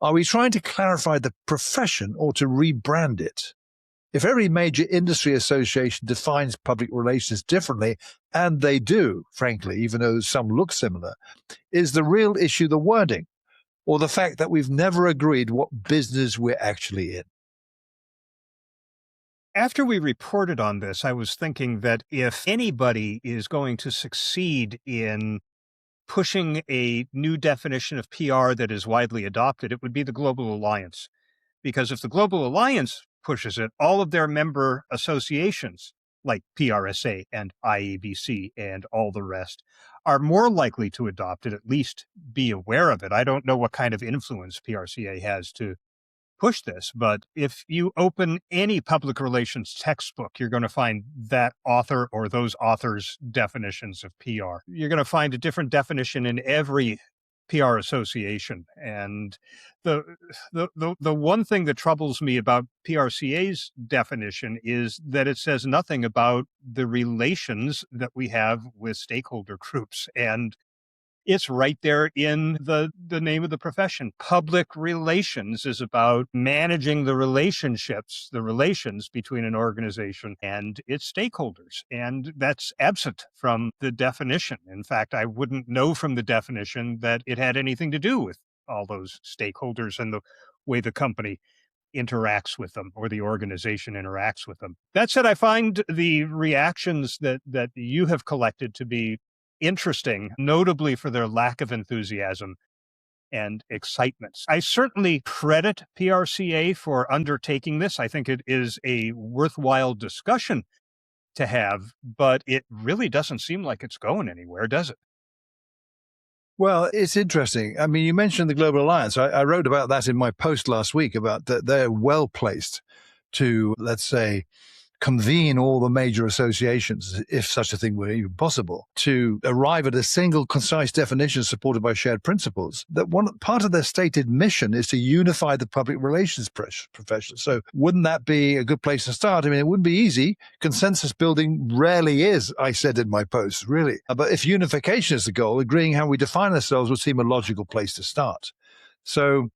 Speaker 3: Are we trying to clarify the profession or to rebrand it? If every major industry association defines public relations differently, and they do, frankly, even though some look similar, is the real issue the wording, or the fact that we've never agreed what business we're actually in?
Speaker 1: After we reported on this, I was thinking that if anybody is going to succeed in pushing a new definition of PR that is widely adopted, it would be the Global Alliance. Because if the Global Alliance pushes it, all of their member associations, like PRSA and IABC and all the rest, are more likely to adopt it, at least be aware of it. I don't know what kind of influence PRCA has to push this, but if you open any public relations textbook, you're going to find that author or those authors' definitions of PR. You're going to find a different definition in every PR association. And the one thing that troubles me about PRCA's definition is that it says nothing about the relations that we have with stakeholder groups. And it's right there in the name of the profession. Public relations is about managing the relationships, the relations between an organization and its stakeholders. And that's absent from the definition. In fact, I wouldn't know from the definition that it had anything to do with all those stakeholders and the way the company interacts with them or the organization interacts with them. That said, I find the reactions that you have collected to be interesting, notably for their lack of enthusiasm and excitement. I certainly credit PRCA for undertaking this. I think it is a worthwhile discussion to have, but it really doesn't seem like it's going anywhere, does it?
Speaker 3: Well, it's interesting. I mean, you mentioned the Global Alliance. I wrote about that in my post last week about that they're well placed to, let's say, convene all the major associations, if such a thing were even possible, to arrive at a single concise definition supported by shared principles. That one part of their stated mission is to unify the public relations profession. So wouldn't that be a good place to start? I mean, it wouldn't be easy. Consensus building rarely is, I said in my post, really. But if unification is the goal, agreeing how we define ourselves would seem a logical place to start. So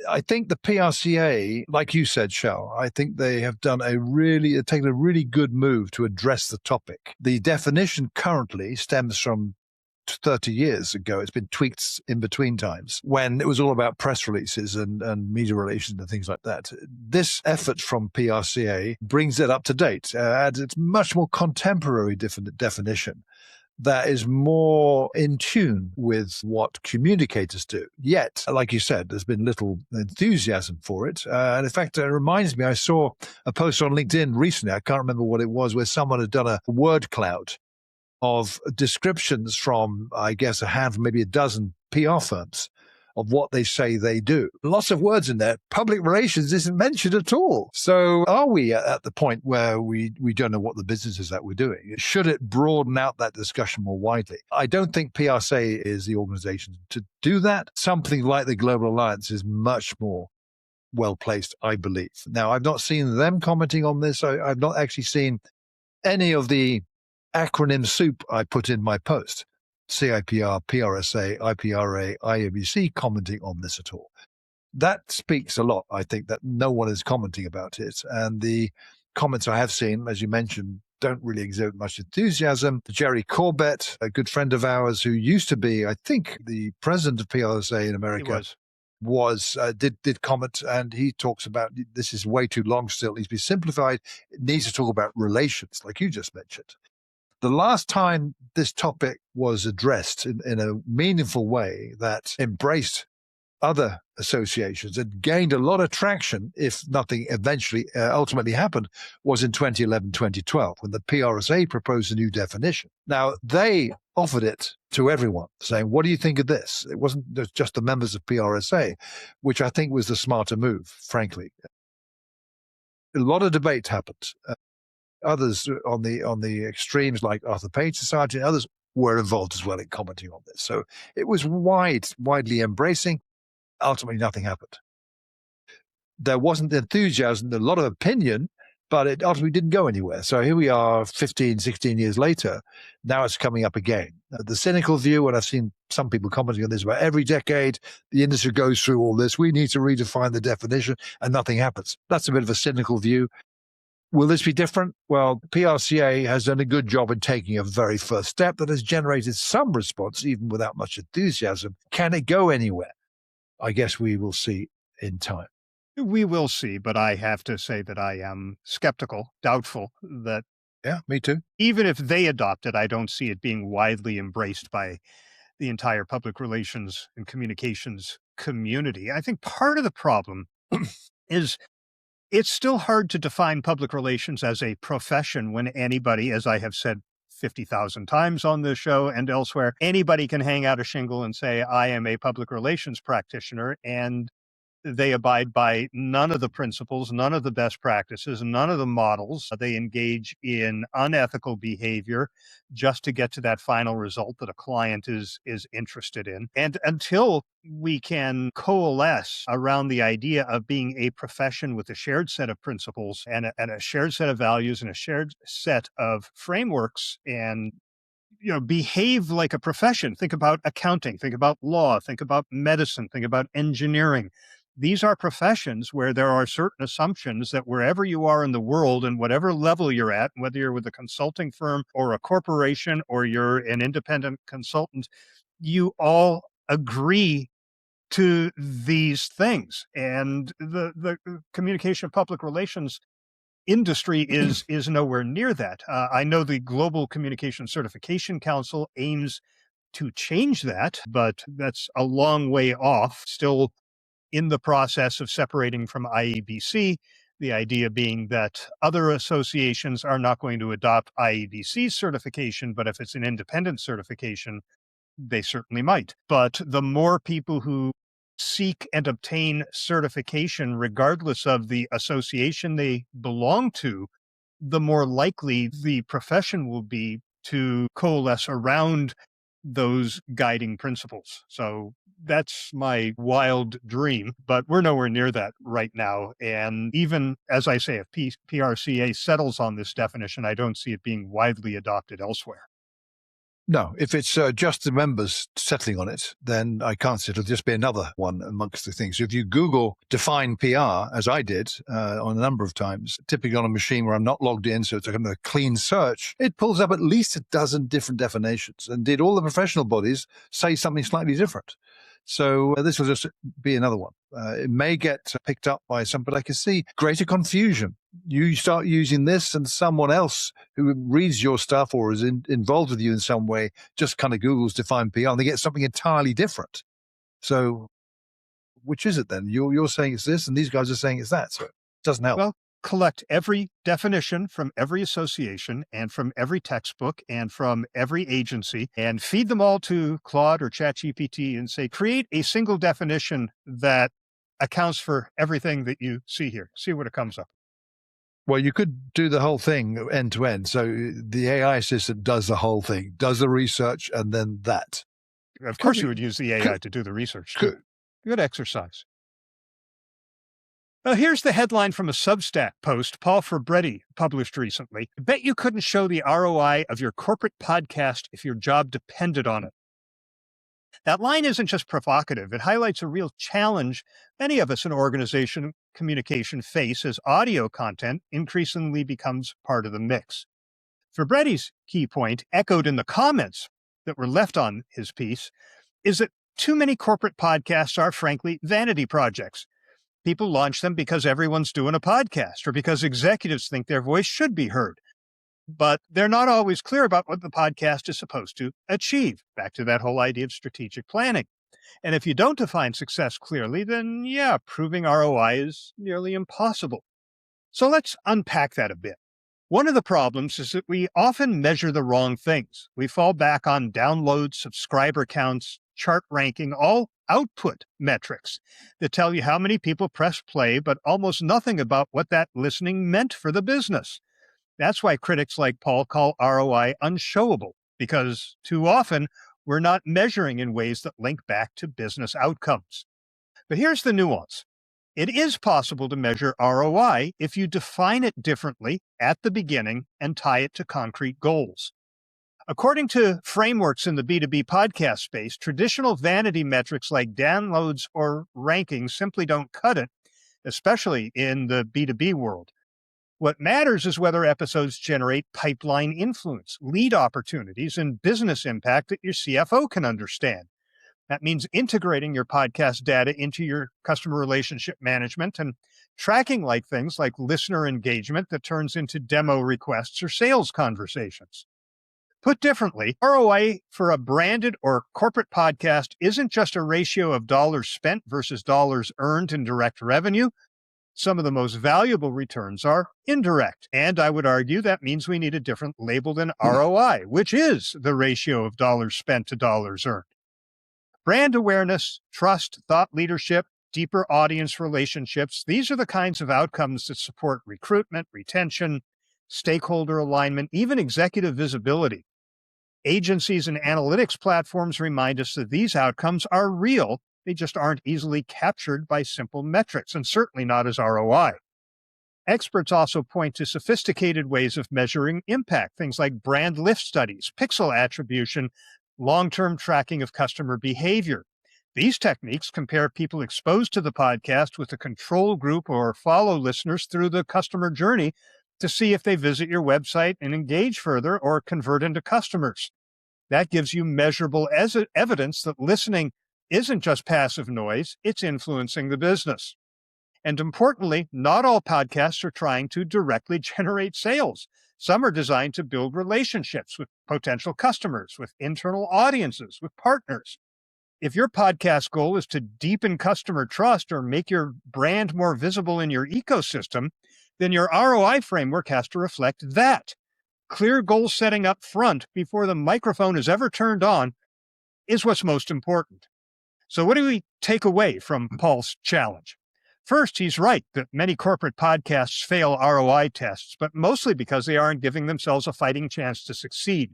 Speaker 3: I think the PRCA, like you said, Shel, I think they have taken a really good move to address the topic. The definition currently stems from 30 years ago. It's been tweaked in between times when it was all about press releases and media relations and things like that. This effort from PRCA brings it up to date, and it's much more contemporary definition that is more in tune with what communicators do. Yet, like you said, there's been little enthusiasm for it. And in fact, it reminds me, I saw a post on LinkedIn recently, I can't remember what it was, where someone had done a word cloud of descriptions from, I guess, a handful, maybe a dozen PR firms of what they say they do. Lots of words in there. Public relations isn't mentioned at all. So are we at the point where we don't know what the business is that we're doing? Should it broaden out that discussion more widely? I don't think PRCA is the organization to do that. Something like the Global Alliance is much more well-placed, I believe. Now, I've not seen them commenting on this. I've not actually seen any of the acronym soup I put in my post. CIPR, PRSA, IPRA, IABC commenting on this at all. That speaks a lot, I think, that no one is commenting about it. And the comments I have seen, as you mentioned, don't really exhibit much enthusiasm. Jerry Corbett, a good friend of ours who used to be, I think, the president of PRSA in America, did comment, and he talks about this is way too long still, it needs to be simplified. It needs to talk about relations, like you just mentioned. The last time this topic was addressed in a meaningful way that embraced other associations and gained a lot of traction, if nothing ultimately happened, was in 2011, 2012, when the PRSA proposed a new definition. Now, they offered it to everyone, saying, what do you think of this? It wasn't just the members of PRSA, which I think was the smarter move, frankly. A lot of debate happened. Others on the extremes, like Arthur Page Society and others, were involved as well in commenting on this. So it was widely embracing. Ultimately, nothing happened. There wasn't enthusiasm, a lot of opinion, but it ultimately didn't go anywhere. So here we are 15, 16 years later. Now it's coming up again. The cynical view, and I've seen some people commenting on this, about every decade, the industry goes through all this. We need to redefine the definition and nothing happens. That's a bit of a cynical view. Will this be different? Well, PRCA has done a good job in taking a very first step that has generated some response, even without much enthusiasm. Can it go anywhere? I guess we will see in time.
Speaker 1: We will see, but I have to say that I am skeptical, doubtful that.
Speaker 3: Yeah, me too.
Speaker 1: Even if they adopt it, I don't see it being widely embraced by the entire public relations and communications community. I think part of the problem is it's still hard to define public relations as a profession when anybody, as I have said 50,000 times on this show and elsewhere, anybody can hang out a shingle and say, I am a public relations practitioner, and they abide by none of the principles, none of the best practices, none of the models. They engage in unethical behavior just to get to that final result that a client is interested in. And until we can coalesce around the idea of being a profession with a shared set of principles and a shared set of values and a shared set of frameworks, and behave like a profession. Think about accounting, think about law, think about medicine, think about engineering. These are professions where there are certain assumptions that wherever you are in the world and whatever level you're at, whether you're with a consulting firm or a corporation or you're an independent consultant, you all agree to these things. And the communication public relations industry is nowhere near that. I know the Global Communication Certification Council aims to change that, but that's a long way off, still in the process of separating from IEBC, the idea being that other associations are not going to adopt IEBC certification, but if it's an independent certification, they certainly might. But the more people who seek and obtain certification, regardless of the association they belong to, the more likely the profession will be to coalesce around those guiding principles. So that's my wild dream, but we're nowhere near that right now. And even, as I say, if PRCA settles on this definition, I don't see it being widely adopted elsewhere.
Speaker 3: No, if it's just the members settling on it, then I can't see. It'll just be another one amongst the things. So if you Google define PR, as I did on a number of times, typically on a machine where I'm not logged in, so it's a kind of a clean search, it pulls up at least a dozen different definitions. And did all the professional bodies say something slightly different? So this will just be another one. It may get picked up by some, but I can see greater confusion. You start using this and someone else who reads your stuff or is involved with you in some way just kind of Googles define PR and they get something entirely different. So which is it then? You're saying it's this and these guys are saying it's that. So it doesn't help.
Speaker 1: Well, collect every definition from every association and from every textbook and from every agency and feed them all to Claude or ChatGPT and say, create a single definition that accounts for everything that you see here. See what it comes up.
Speaker 3: Well, you could do the whole thing end to end. So the AI assistant does the whole thing, does the research, and then that.
Speaker 1: Of course, you would use the AI to do the research. Good exercise. Here's the headline from a Substack post Paul Fabretti published recently. I bet you couldn't show the ROI of your corporate podcast if your job depended on it. That line isn't just provocative. It highlights a real challenge many of us in organization communication face as audio content increasingly becomes part of the mix. Fabretti's key point, echoed in the comments that were left on his piece, is that too many corporate podcasts are, frankly, vanity projects. People launch them because everyone's doing a podcast or because executives think their voice should be heard. But they're not always clear about what the podcast is supposed to achieve. Back to that whole idea of strategic planning. And if you don't define success clearly, then proving ROI is nearly impossible. So let's unpack that a bit. One of the problems is that we often measure the wrong things. We fall back on downloads, subscriber counts, chart ranking, all output metrics that tell you how many people press play, but almost nothing about what that listening meant for the business. That's why critics like Paul call ROI unshowable, because too often we're not measuring in ways that link back to business outcomes. But here's the nuance. It is possible to measure ROI if you define it differently at the beginning and tie it to concrete goals. According to frameworks in the B2B podcast space, traditional vanity metrics like downloads or rankings simply don't cut it, especially in the B2B world. What matters is whether episodes generate pipeline influence, lead opportunities, and business impact that your CFO can understand. That means integrating your podcast data into your customer relationship management and tracking things like listener engagement that turns into demo requests or sales conversations. Put differently, ROI for a branded or corporate podcast isn't just a ratio of dollars spent versus dollars earned in direct revenue. Some of the most valuable returns are indirect, and I would argue that means we need a different label than ROI, which is the ratio of dollars spent to dollars earned. Brand awareness, trust, thought leadership, deeper audience relationships, these are the kinds of outcomes that support recruitment, retention, stakeholder alignment, even executive visibility. Agencies and analytics platforms remind us that these outcomes are real. They just aren't easily captured by simple metrics, and certainly not as ROI. Experts also point to sophisticated ways of measuring impact, things like brand lift studies, pixel attribution, long-term tracking of customer behavior. These techniques compare people exposed to the podcast with a control group or follow listeners through the customer journey to see if they visit your website and engage further or convert into customers. That gives you measurable evidence that listening isn't just passive noise, it's influencing the business. And importantly, not all podcasts are trying to directly generate sales. Some are designed to build relationships with potential customers, with internal audiences, with partners. If your podcast goal is to deepen customer trust or make your brand more visible in your ecosystem, then your ROI framework has to reflect that. Clear goal setting up front before the microphone is ever turned on is what's most important. So what do we take away from Paul's challenge? First, he's right that many corporate podcasts fail ROI tests, but mostly because they aren't giving themselves a fighting chance to succeed.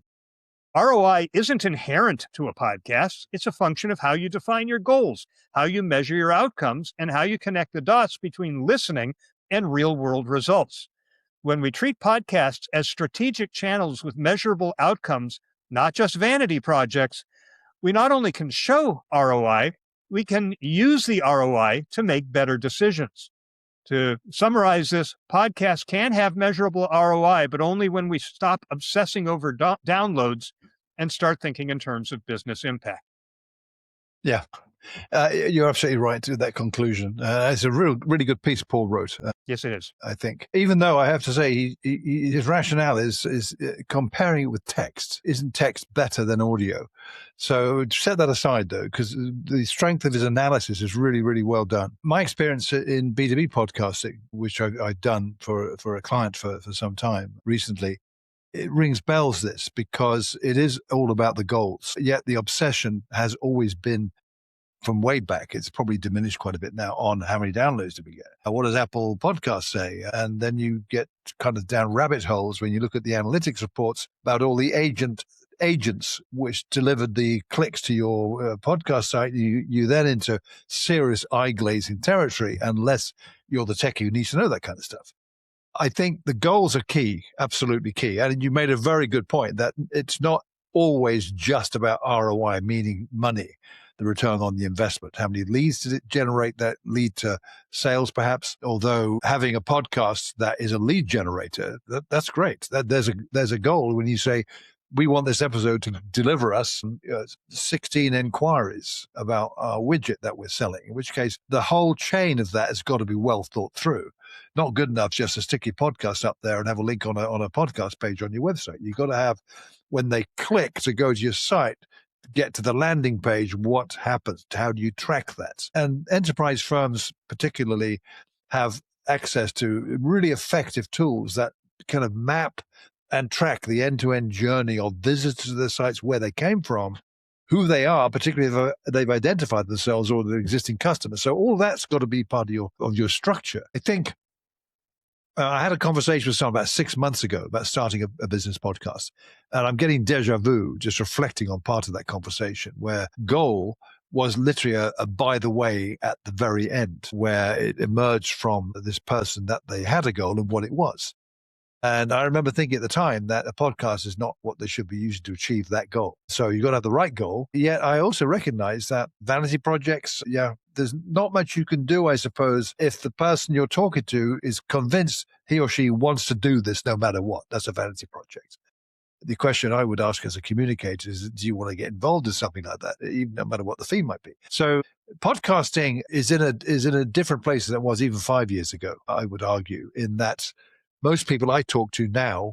Speaker 1: ROI isn't inherent to a podcast. It's a function of how you define your goals, how you measure your outcomes, and how you connect the dots between listening and real-world results. When we treat podcasts as strategic channels with measurable outcomes, not just vanity projects. We not only can show ROI, we can use the ROI to make better decisions. To summarize this, podcasts can have measurable ROI, but only when we stop obsessing over downloads and start thinking in terms of business impact.
Speaker 3: Yeah. You're absolutely right to that conclusion. It's a really good piece Paul wrote.
Speaker 1: Yes, it is.
Speaker 3: I think, even though I have to say his rationale is comparing it with text. Isn't text better than audio? So set that aside, though, because the strength of his analysis is really, really well done. My experience in B2B podcasting, which I've done for a client for some time recently, it rings bells, this, because it is all about the goals. Yet the obsession has always been, from way back, it's probably diminished quite a bit now, on how many downloads do we get? What does Apple Podcasts say? And then you get kind of down rabbit holes when you look at the analytics reports about all the agents which delivered the clicks to your podcast site. You then into serious eye-glazing territory, unless you're the techie who needs to know that kind of stuff. I think the goals are key, absolutely key. And you made a very good point that it's not always just about ROI, meaning money, the return on the investment. How many leads did it generate that lead to sales, perhaps? Although having a podcast that is a lead generator, that's great. There's a goal when you say, we want this episode to deliver us 16 inquiries about our widget that we're selling, in which case the whole chain of that has got to be well thought through. Not good enough just to stick your podcast up there and have a link on a podcast page on your website. You've got to have, when they click to go to your site, get to the landing page, what happens? How do you track that? And enterprise firms particularly have access to really effective tools that kind of map and track the end-to-end journey of visitors to their sites, where they came from, who they are, particularly if they've identified themselves or their existing customers. So all that's got to be part of your structure. I think I had a conversation with someone about 6 months ago about starting a business podcast, and I'm getting deja vu just reflecting on part of that conversation, where goal was literally a by the way at the very end, where it emerged from this person that they had a goal and what it was. And I remember thinking at the time that a podcast is not what they should be using to achieve that goal. So you've got to have the right goal. Yet I also recognize that vanity projects, there's not much you can do, I suppose, if the person you're talking to is convinced he or she wants to do this no matter what. That's a vanity project. The question I would ask as a communicator is, do you want to get involved in something like that, even no matter what the theme might be? So podcasting is in a different place than it was even 5 years ago, I would argue, in that most people I talk to now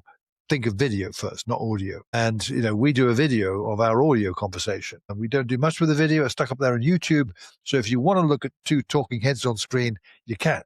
Speaker 3: think of video first, not audio. And, we do a video of our audio conversation, and we don't do much with the video. It's stuck up there on YouTube. So if you want to look at two talking heads on screen, you can.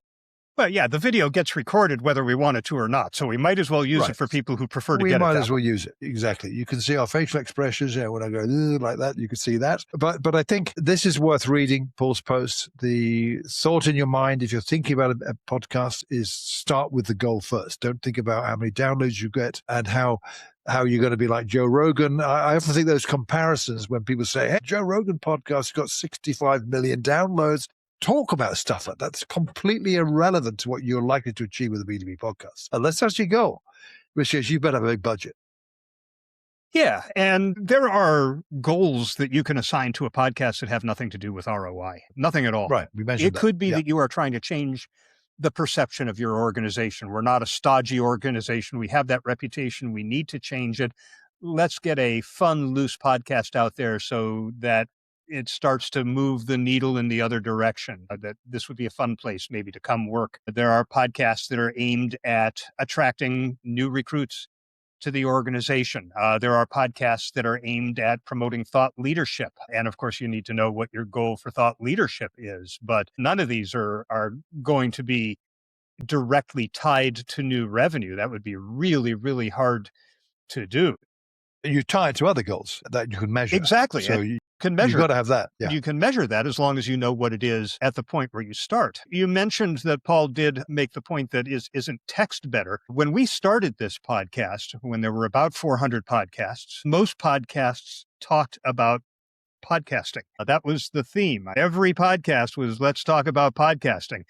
Speaker 1: Well, yeah, the video gets recorded whether we want it to or not. So we might as well use it for people who prefer to get it.
Speaker 3: We might as well use it. Exactly. You can see our facial expressions. When I go like that, you can see that. But I think this is worth reading, Paul's post. The thought in your mind, if you're thinking about a podcast, is start with the goal first. Don't think about how many downloads you get and how you're going to be like Joe Rogan. I often think those comparisons when people say, hey, Joe Rogan podcast got 65 million downloads. Talk about stuff like that. That's completely irrelevant to what you're likely to achieve with a B2B podcast. Unless that's your goal, which is you better have a big budget.
Speaker 1: Yeah, and there are goals that you can assign to a podcast that have nothing to do with ROI. Nothing at all.
Speaker 3: Right, we mentioned
Speaker 1: it could be that you are trying to change the perception of your organization. We're not a stodgy organization. We have that reputation. We need to change it. Let's get a fun, loose podcast out there so that it starts to move the needle in the other direction, that this would be a fun place maybe to come work. There are podcasts that are aimed at attracting new recruits to the organization. There are podcasts that are aimed at promoting thought leadership. And of course, you need to know what your goal for thought leadership is. But none of these are going to be directly tied to new revenue. That would be really, really hard to do.
Speaker 3: You tie it to other goals that you can measure.
Speaker 1: Exactly.
Speaker 3: So
Speaker 1: can measure.
Speaker 3: You've got to have that. Yeah.
Speaker 1: You can measure that as long as you know what it is at the point where you start. You mentioned that Paul did make the point that isn't text better. When we started this podcast, when there were about 400 podcasts, most podcasts talked about podcasting. That was the theme. Every podcast was, let's talk about podcasting.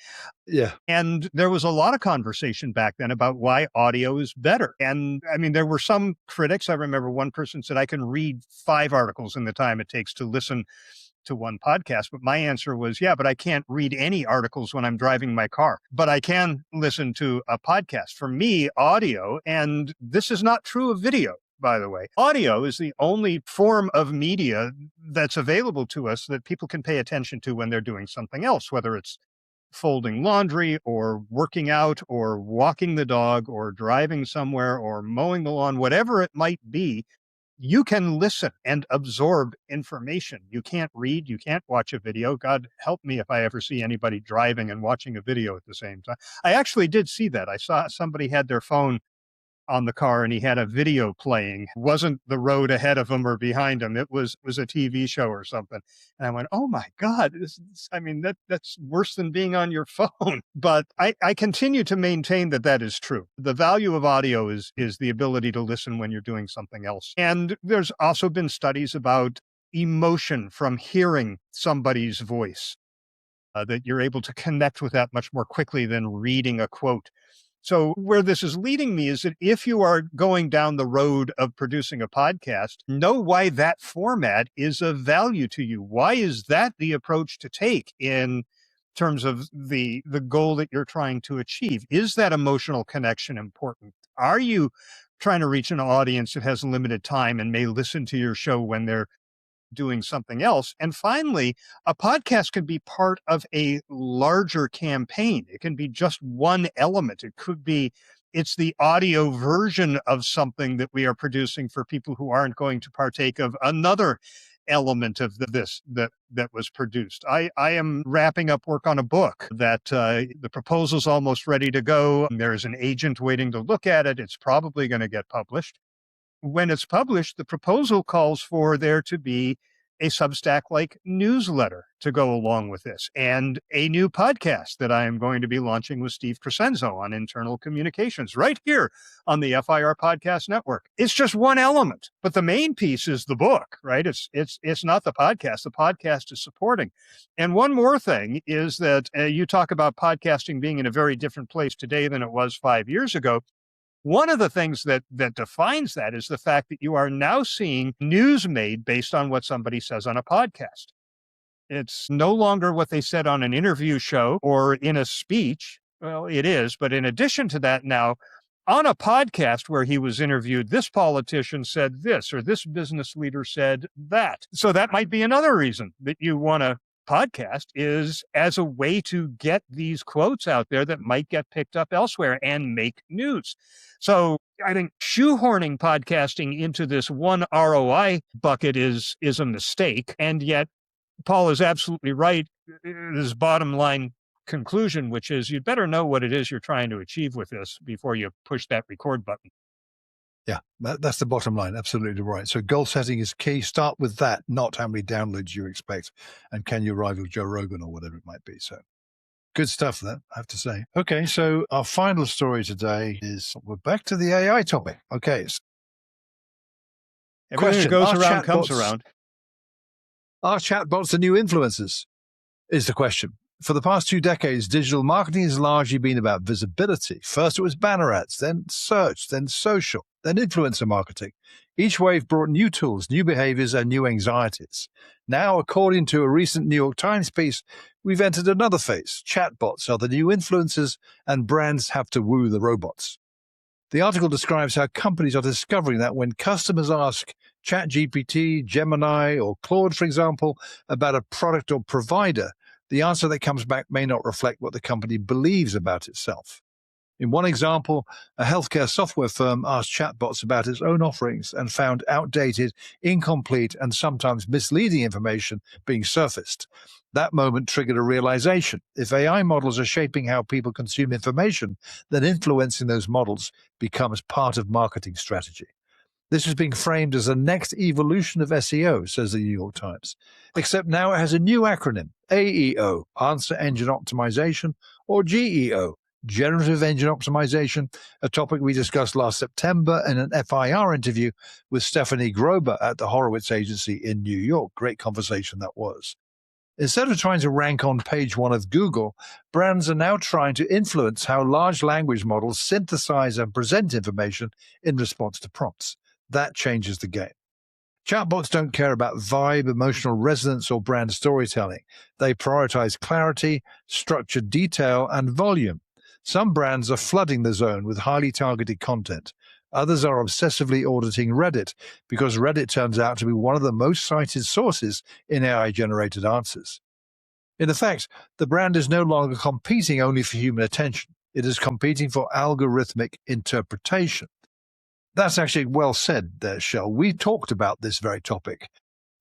Speaker 3: Yeah.
Speaker 1: And there was a lot of conversation back then about why audio is better. And I mean, there were some critics. I remember one person said, I can read 5 articles in the time it takes to listen to one podcast. But my answer was, yeah, but I can't read any articles when I'm driving my car, but I can listen to a podcast. For me, audio, and this is not true of video, by the way, audio is the only form of media that's available to us that people can pay attention to when they're doing something else, whether it's folding laundry or working out or walking the dog or driving somewhere or mowing the lawn, whatever it might be. You can listen and absorb information. You can't read, you can't watch a video. God help me if I ever see anybody driving and watching a video at the same time. I actually did see that. I saw somebody had their phone on the car and he had a video playing. It wasn't the road ahead of him or behind him. It was a TV show or something. And I went, oh my God, that's worse than being on your phone. But I continue to maintain that is true. The value of audio is the ability to listen when you're doing something else. And there's also been studies about emotion from hearing somebody's voice, that you're able to connect with that much more quickly than reading a quote. So where this is leading me is that if you are going down the road of producing a podcast, know why that format is of value to you. Why is that the approach to take in terms of the goal that you're trying to achieve? Is that emotional connection important? Are you trying to reach an audience that has limited time and may listen to your show when they're doing something else? And finally, a podcast can be part of a larger campaign. It can be just one element. It could be, it's the audio version of something that we are producing for people who aren't going to partake of another element of this that was produced. I am wrapping up work on a book that the proposal's almost ready to go. There's an agent waiting to look at it. It's probably going to get published. When it's published, the proposal calls for there to be a Substack-like newsletter to go along with this, and a new podcast that I am going to be launching with Steve Crescenzo on internal communications right here on the FIR Podcast Network. It's just one element, but the main piece is the book, right? It's not the podcast. The podcast is supporting. And one more thing is that you talk about podcasting being in a very different place today than it was 5 years ago. One of the things that defines that is the fact that you are now seeing news made based on what somebody says on a podcast. It's no longer what they said on an interview show or in a speech. Well, it is. But in addition to that, now on a podcast where he was interviewed, this politician said this, or this business leader said that. So that might be another reason that you want to podcast, is as a way to get these quotes out there that might get picked up elsewhere and make news. So I think shoehorning podcasting into this one ROI bucket is a mistake. And yet Paul is absolutely right. His bottom line conclusion, which is you'd better know what it is you're trying to achieve with this before you push that record button.
Speaker 3: Yeah, that's the bottom line. Absolutely right. So goal setting is key. Start with that, not how many downloads you expect, and can you rival Joe Rogan or whatever it might be. So good stuff, that I have to say. Okay, so our final story today is we're back to the AI topic. Okay.
Speaker 1: Everything that goes around comes around.
Speaker 3: Are chatbots the new influencers? Is the question. For the past 2 decades, digital marketing has largely been about visibility. First, it was banner ads, then search, then social, then influencer marketing. Each wave brought new tools, new behaviors, and new anxieties. Now, according to a recent New York Times piece, we've entered another phase. Chatbots are the new influencers, and brands have to woo the robots. The article describes how companies are discovering that when customers ask ChatGPT, Gemini, or Claude, for example, about a product or provider, the answer that comes back may not reflect what the company believes about itself. In one example, a healthcare software firm asked chatbots about its own offerings and found outdated, incomplete, and sometimes misleading information being surfaced. That moment triggered a realization. If AI models are shaping how people consume information, then influencing those models becomes part of marketing strategy. This is being framed as the next evolution of SEO, says the New York Times, except now it has a new acronym, AEO, Answer Engine Optimization, or GEO, generative engine optimization, a topic we discussed last September in an FIR interview with Stephanie Grober at the Horowitz Agency in New York. Great conversation that was. Instead of trying to rank on page one of Google, brands are now trying to influence how large language models synthesize and present information in response to prompts. That changes the game. Chatbots don't care about vibe, emotional resonance, or brand storytelling. They prioritize clarity, structured detail, and volume. Some brands are flooding the zone with highly targeted content. Others are obsessively auditing Reddit because Reddit turns out to be one of the most cited sources in AI-generated answers. In effect, the brand is no longer competing only for human attention. It is competing for algorithmic interpretation. That's actually well said there, Shel. We talked about this very topic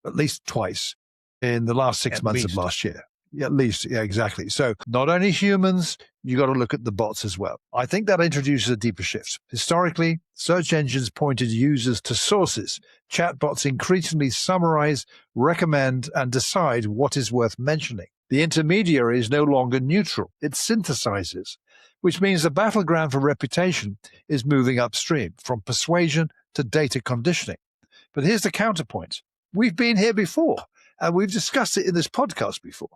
Speaker 3: at least twice in the last 6 months of last year. Yeah, at least, yeah, exactly. So not only humans, you got to look at the bots as well. I think that introduces a deeper shift. Historically, search engines pointed users to sources. Chatbots increasingly summarize, recommend, and decide what is worth mentioning. The intermediary is no longer neutral. It synthesizes, which means the battleground for reputation is moving upstream from persuasion to data conditioning. But here's the counterpoint. We've been here before, and we've discussed it in this podcast before.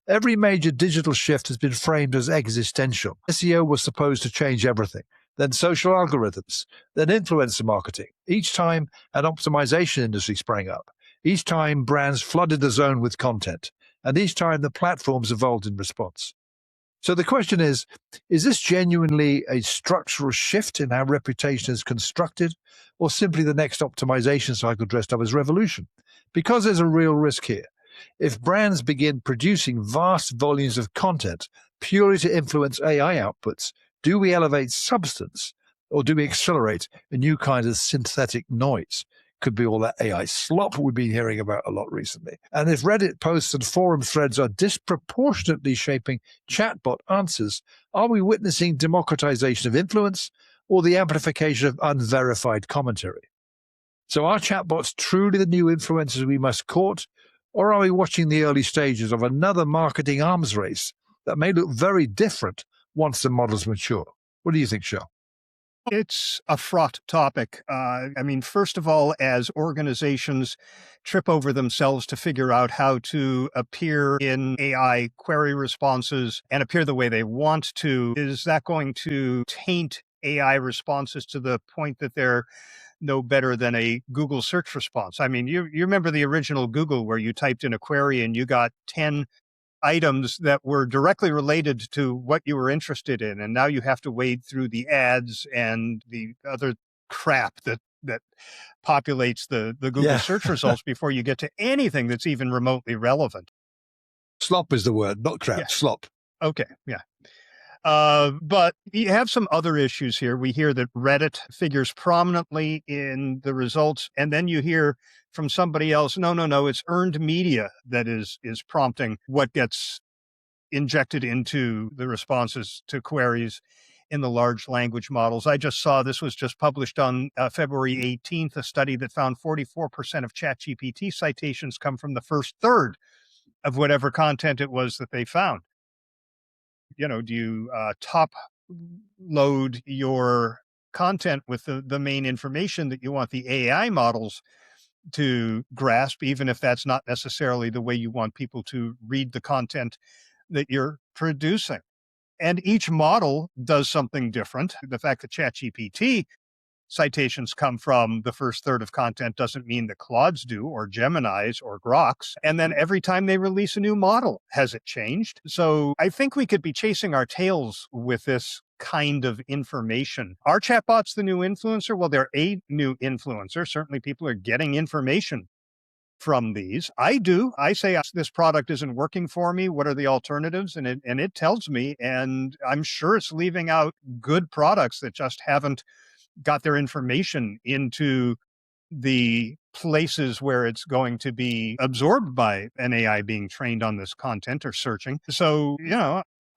Speaker 3: Every major digital shift has been framed as existential. SEO was supposed to change everything, then social algorithms, then influencer marketing. Each time, an optimization industry sprang up. Each time, brands flooded the zone with content. And each time, the platforms evolved in response. So the question is this genuinely a structural shift in how reputation is constructed, or simply the next optimization cycle dressed up as revolution? Because there's a real risk here. If brands begin producing vast volumes of content purely to influence AI outputs, do we elevate substance, or do we accelerate a new kind of synthetic noise? Could be all that AI slop we've been hearing about a lot recently. And if Reddit posts and forum threads are disproportionately shaping chatbot answers, are we witnessing democratization of influence or the amplification of unverified commentary? So are chatbots truly the new influencers we must court, or are we watching the early stages of another marketing arms race that may look very different once the models mature? What do you think, Shel?
Speaker 1: It's a fraught topic. First of all, as organizations trip over themselves to figure out how to appear in AI query responses and appear the way they want to, is that going to taint AI responses to the point that they're no better than a Google search response? I mean, you remember the original Google where you typed in a query and you got 10 items that were directly related to what you were interested in. And now you have to wade through the ads and the other crap that populates the Google search results before you get to anything that's even remotely relevant.
Speaker 3: Slop is the word, not crap, slop.
Speaker 1: Okay, yeah. But you have some other issues here. We hear that Reddit figures prominently in the results, and then you hear from somebody else, no, it's earned media that is prompting what gets injected into the responses to queries in the large language models. I just saw this was just published on February 18th, a study that found 44% of ChatGPT citations come from the first third of whatever content it was that they found. Do you top load your content with the main information that you want the AI models to grasp, even if that's not necessarily the way you want people to read the content that you're producing? And each model does something different. The fact that ChatGPT citations come from the first third of content doesn't mean that Claude's do, or Gemini's, or Grok's. And then every time they release a new model, has it changed? So I think we could be chasing our tails with this kind of information. Are chatbots the new influencer? Well, they're a new influencer. Certainly people are getting information from these. I do. I say this product isn't working for me. What are the alternatives? And it tells me, and I'm sure it's leaving out good products that just haven't got their information into the places where it's going to be absorbed by an AI being trained on this content or searching. So,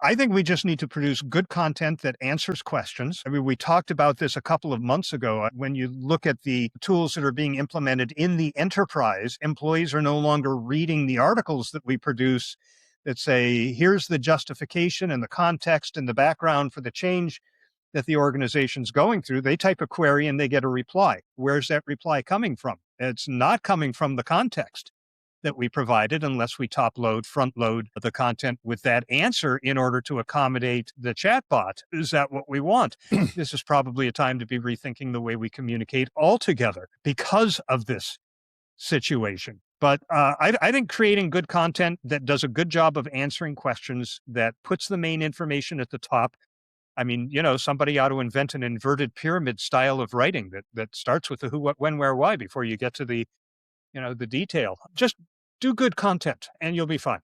Speaker 1: I think we just need to produce good content that answers questions. I mean, we talked about this a couple of months ago. When you look at the tools that are being implemented in the enterprise, employees are no longer reading the articles that we produce. that say, here's the justification and the context and the background for the change that the organization's going through. They type a query and they get a reply. Where's that reply coming from? It's not coming from the context that we provided unless we front load the content with that answer in order to accommodate the chatbot. Is that what we want? This is probably a time to be rethinking the way we communicate altogether because of this situation. But I think creating good content that does a good job of answering questions, that puts the main information at the top. I mean, somebody ought to invent an inverted pyramid style of writing that starts with the who, what, when, where, why before you get to the detail. Just do good content and you'll be fine.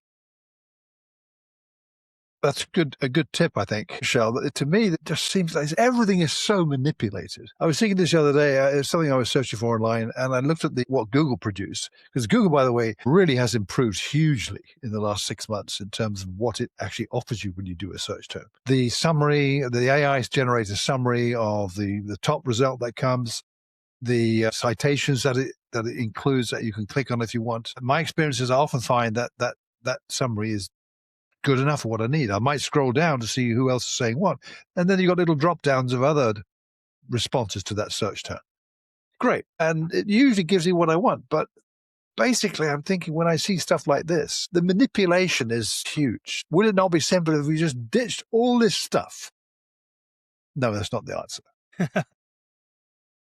Speaker 3: That's a good tip, I think, Shel. To me, it just seems like everything is so manipulated. I was thinking this the other day, it's something I was searching for online, and I looked at what Google produced. Because Google, by the way, really has improved hugely in the last 6 months in terms of what it actually offers you when you do a search term. The summary, the AI generates a summary of the top result that comes, the citations that it includes that you can click on if you want. My experience is I often find that summary is good enough for what I need. I might scroll down to see who else is saying what. And then you've got little drop downs of other responses to that search term. Great. And it usually gives me what I want. But basically, I'm thinking when I see stuff like this, the manipulation is huge. Would it not be simpler if we just ditched all this stuff? No, that's not the answer.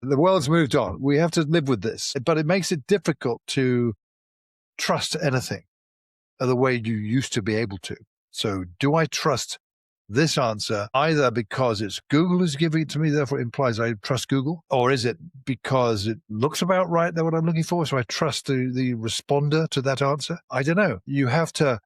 Speaker 3: The world's moved on. We have to live with this. But it makes it difficult to trust anything the way you used to be able to. So do I trust this answer either because it's Google is giving it to me, therefore it implies I trust Google? Or is it because it looks about right, that what I'm looking for, so I trust the responder to that answer? I don't know. You have to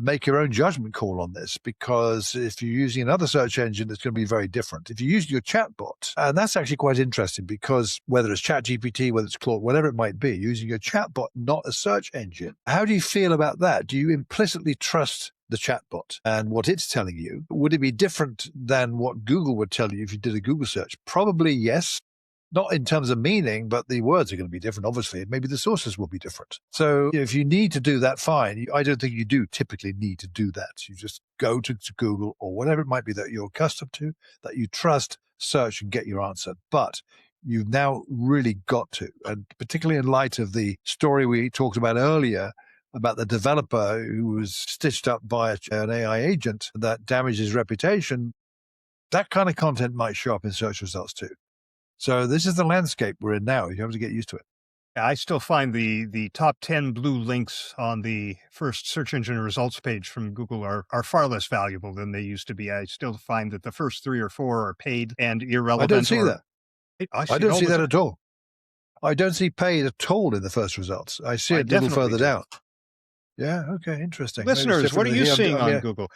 Speaker 3: make your own judgment call on this, because if you're using another search engine, it's going to be very different. If you're using your chatbot, and that's actually quite interesting, because whether it's ChatGPT, whether it's Claude, whatever it might be, using your chatbot, not a search engine, how do you feel about that? Do you implicitly trust the chatbot and what it's telling you? Would it be different than what Google would tell you if you did a Google search? Probably yes. Not in terms of meaning, but the words are going to be different, obviously. Maybe the sources will be different. So if you need to do that, fine. I don't think you do typically need to do that. You just go to Google or whatever it might be that you're accustomed to, that you trust, search and get your answer. But you've now really got to, and particularly in light of the story we talked about earlier, about the developer who was stitched up by an AI agent that damaged his reputation, that kind of content might show up in search results too. So this is the landscape we're in now. You have to get used to it.
Speaker 1: I still find the top 10 blue links on the first search engine results page from Google are far less valuable than they used to be. I still find that the first 3 or 4 are paid and irrelevant.
Speaker 3: I don't see that.
Speaker 1: I
Speaker 3: don't see that at all. I don't see paid at all in the first results. I see it a little further down. Yeah, okay, interesting.
Speaker 1: Listeners, what are you seeing on Google?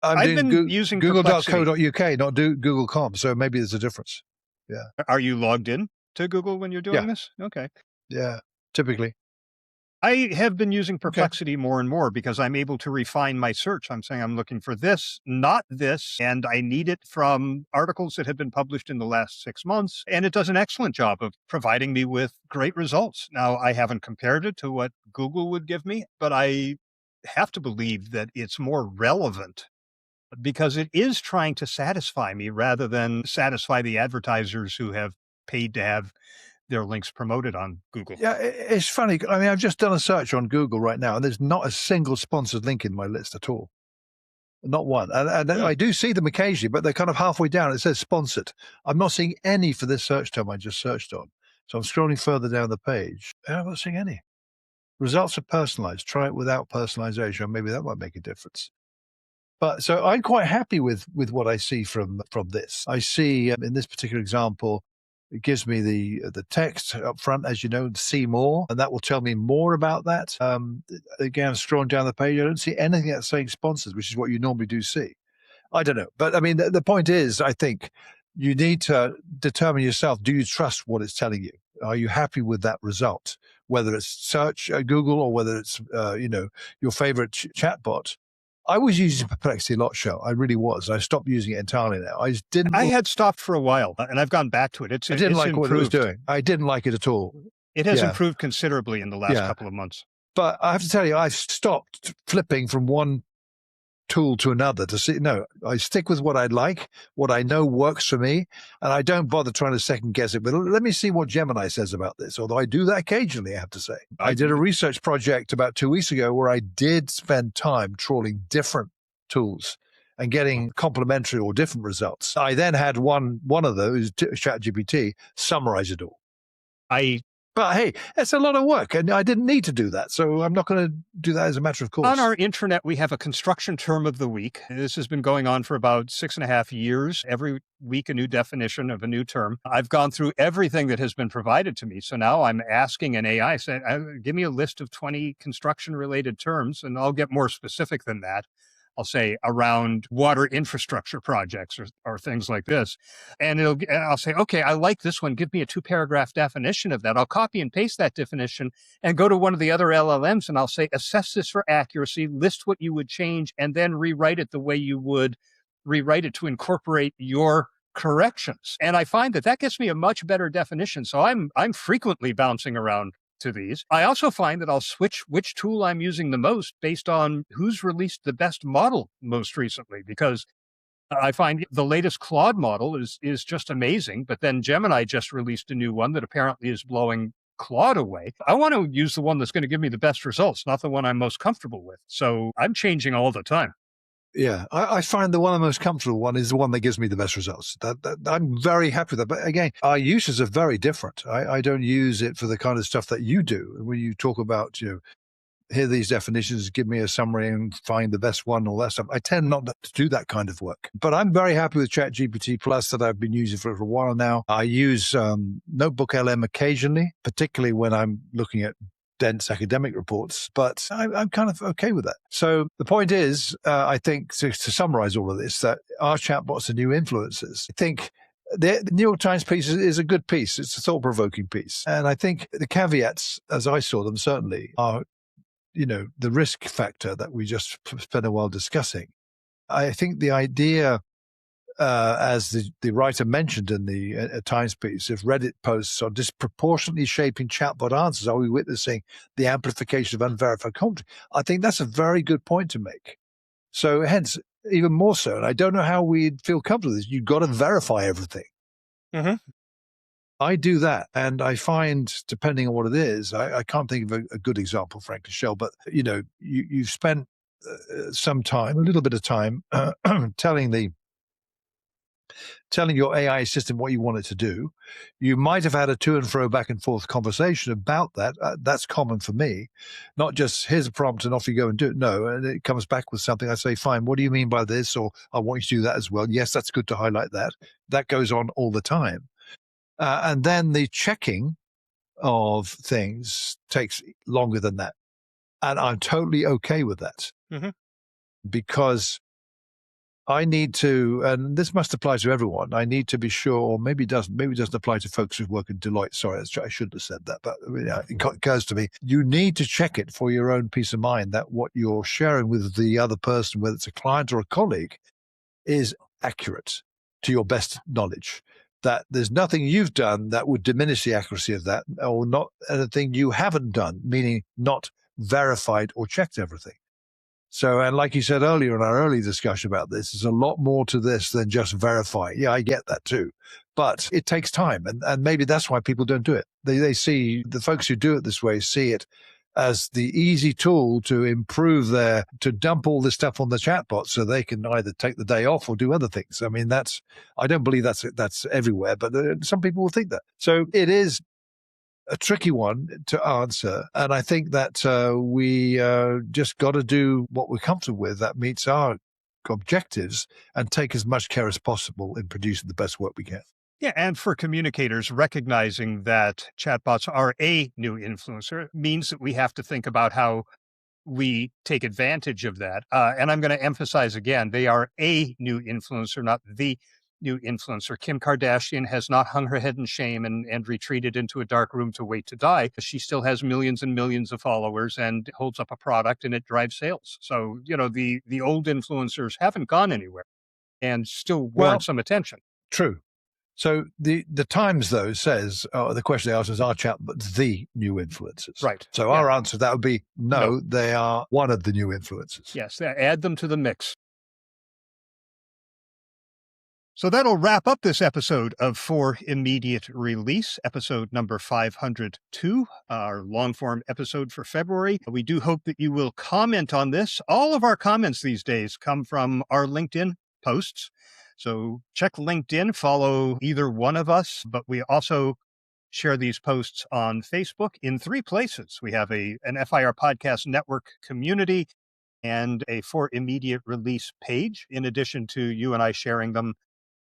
Speaker 3: I've
Speaker 1: been using
Speaker 3: google.co.uk, not Google.com, so maybe there's a difference. Yeah.
Speaker 1: Are you logged in to Google when you're doing this? Okay.
Speaker 3: Yeah, typically.
Speaker 1: I have been using Perplexity more and more because I'm able to refine my search. I'm saying I'm looking for this, not this, and I need it from articles that have been published in the last 6 months. And it does an excellent job of providing me with great results. Now, I haven't compared it to what Google would give me, but I have to believe that it's more relevant because it is trying to satisfy me rather than satisfy the advertisers who have paid to have their links promoted on Google.
Speaker 3: Yeah, it's funny. I mean, I've just done a search on Google right now, and there's not a single sponsored link in my list at all. Not one. And I do see them occasionally, but they're kind of halfway down. It says sponsored. I'm not seeing any for this search term I just searched on. So I'm scrolling further down the page, and I'm not seeing any. Results are personalized. Try it without personalization. Maybe that might make a difference. But so I'm quite happy with what I see from this. I see in this particular example, it gives me the text up front, as you know, see more, and that will tell me more about that. Again, scrolling down the page, I don't see anything that's saying sponsors, which is what you normally do see. I don't know. But I mean, the point is, I think you need to determine yourself, do you trust what it's telling you? Are you happy with that result? Whether it's search Google or whether it's, your favorite chatbot. I was using Perplexity a lot, Shel. I really was. I stopped using it entirely now.
Speaker 1: I had stopped for a while, and I've gone back to it.
Speaker 3: I didn't like what it was doing. I didn't like it at all.
Speaker 1: It has improved considerably in the last couple of months.
Speaker 3: But I have to tell you, I've stopped flipping from one tool to another to see. No, I stick with what I like, what I know works for me, and I don't bother trying to second guess it. But let me see what Gemini says about this, although I do that occasionally, I have to say. I did a research project about 2 weeks ago where I did spend time trawling different tools and getting complementary or different results. I then had one of those, ChatGPT, summarize it all. But hey, it's a lot of work, and I didn't need to do that, so I'm not going to do that as a matter of course.
Speaker 1: On our intranet, we have a construction term of the week. This has been going on for about 6.5 years. Every week, a new definition of a new term. I've gone through everything that has been provided to me. So now I'm asking an AI, say, give me a list of 20 construction-related terms, and I'll get more specific than that. I'll say around water infrastructure projects or things like this. And I'll say, okay, I like this one. Give me a 2-paragraph definition of that. I'll copy and paste that definition and go to one of the other LLMs and I'll say, assess this for accuracy, list what you would change, and then rewrite it the way you would rewrite it to incorporate your corrections. And I find that gets me a much better definition. So I'm frequently bouncing around to these. I also find that I'll switch which tool I'm using the most based on who's released the best model most recently, because I find the latest Claude model is just amazing, but then Gemini just released a new one that apparently is blowing Claude away. I want to use the one that's going to give me the best results, not the one I'm most comfortable with. So I'm changing all the time.
Speaker 3: Yeah, I find the one I'm most comfortable one is the one that gives me the best results. That I'm very happy with that. But again, our uses are very different. I don't use it for the kind of stuff that you do. When you talk about, here are these definitions, give me a summary and find the best one, all that stuff. I tend not to do that kind of work. But I'm very happy with ChatGPT Plus that I've been using for a while now. I use Notebook LM occasionally, particularly when I'm looking at dense academic reports, but I'm kind of okay with that. So the point is, I think, to summarize all of this, that our chatbots are new influencers. I think the New York Times piece is a good piece. It's a thought-provoking piece. And I think the caveats, as I saw them, certainly are, the risk factor that we just spent a while discussing. I think the idea, as the writer mentioned in the Times piece, if Reddit posts are disproportionately shaping chatbot answers, are we witnessing the amplification of unverified commentary? I think that's a very good point to make. So hence, even more so, and I don't know how we'd feel comfortable with this, you've got to verify everything.
Speaker 1: Mm-hmm.
Speaker 3: I do that, and I find, depending on what it is, I can't think of a good example, frankly, Shel, but, you've spent some time, a little bit of time, telling your AI system what you want it to do. You might have had a to and fro back and forth conversation about that. That's common for me. Not just here's a prompt and off you go and do it. No, and it comes back with something. I say, fine, what do you mean by this? Or I want you to do that as well. Yes, that's good to highlight that. That goes on all the time. And then the checking of things takes longer than that. And I'm totally okay with that.
Speaker 1: Mm-hmm.
Speaker 3: Because I need to, and this must apply to everyone, I need to be sure, or maybe it doesn't apply to folks who work at Deloitte. Sorry, I shouldn't have said that, but it occurs to me. You need to check it for your own peace of mind that what you're sharing with the other person, whether it's a client or a colleague, is accurate to your best knowledge. That there's nothing you've done that would diminish the accuracy of that, or not anything you haven't done, meaning not verified or checked everything. So, and like you said earlier in our early discussion about this, there's a lot more to this than just verify. Yeah, I get that too. But it takes time. And maybe that's why people don't do it. They see, the folks who do it this way see it as the easy tool to improve to dump all this stuff on the chatbot so they can either take the day off or do other things. I mean, I don't believe that's everywhere, but some people will think that. So it is a tricky one to answer. And I think that we just got to do what we're comfortable with that meets our objectives and take as much care as possible in producing the best work we can.
Speaker 1: Yeah, and for communicators, recognizing that chatbots are a new influencer means that we have to think about how we take advantage of that. And I'm going to emphasize again, they are a new influencer, not the new influencer. Kim Kardashian has not hung her head in shame and retreated into a dark room to wait to die. She still has millions and millions of followers and holds up a product and it drives sales. So, the old influencers haven't gone anywhere and still warrant some attention.
Speaker 3: True. So the Times, though, says, the question they ask is, are chatbots the new influencers?
Speaker 1: Right.
Speaker 3: So our answer to that would be no, they are one of the new influencers.
Speaker 1: Yes, add them to the mix. So that'll wrap up this episode of For Immediate Release, episode number 502, our long-form episode for February. We do hope that you will comment on this. All of our comments these days come from our LinkedIn posts. So check LinkedIn, follow either one of us, but we also share these posts on Facebook in 3 places. We have an FIR Podcast Network community and a For Immediate Release page, in addition to you and I sharing them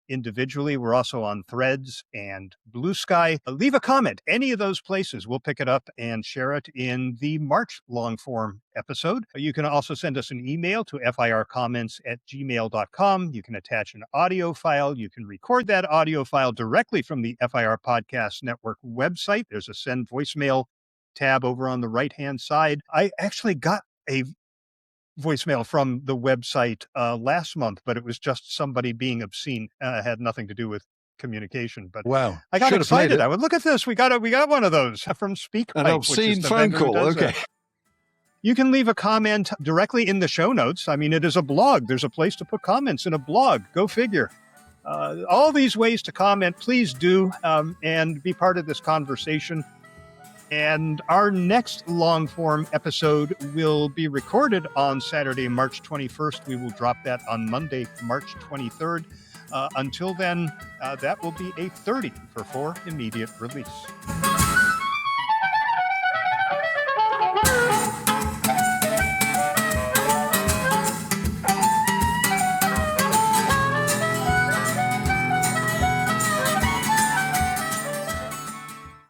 Speaker 1: individually. We're also on Threads and Blue Sky. Leave a comment. Any of those places, we'll pick it up and share it in the March long-form episode. You can also send us an email to fircomments@gmail.com. You can attach an audio file. You can record that audio file directly from the FIR Podcast Network website. There's a send voicemail tab over on the right-hand side. I actually got a voicemail from the website last month, but it was just somebody being obscene. Had nothing to do with communication. But
Speaker 3: wow,
Speaker 1: I got excited. I would look at this. We got one of those from SpeakPipe.
Speaker 3: An obscene phone call. Okay.
Speaker 1: You can leave a comment directly in the show notes. I mean, it is a blog. There's a place to put comments in a blog. Go figure. All these ways to comment, please do, and be part of this conversation. And our next long-form episode will be recorded on Saturday, March 21st. We will drop that on Monday, March 23rd. Until then, that will be 8:30 for Immediate Release.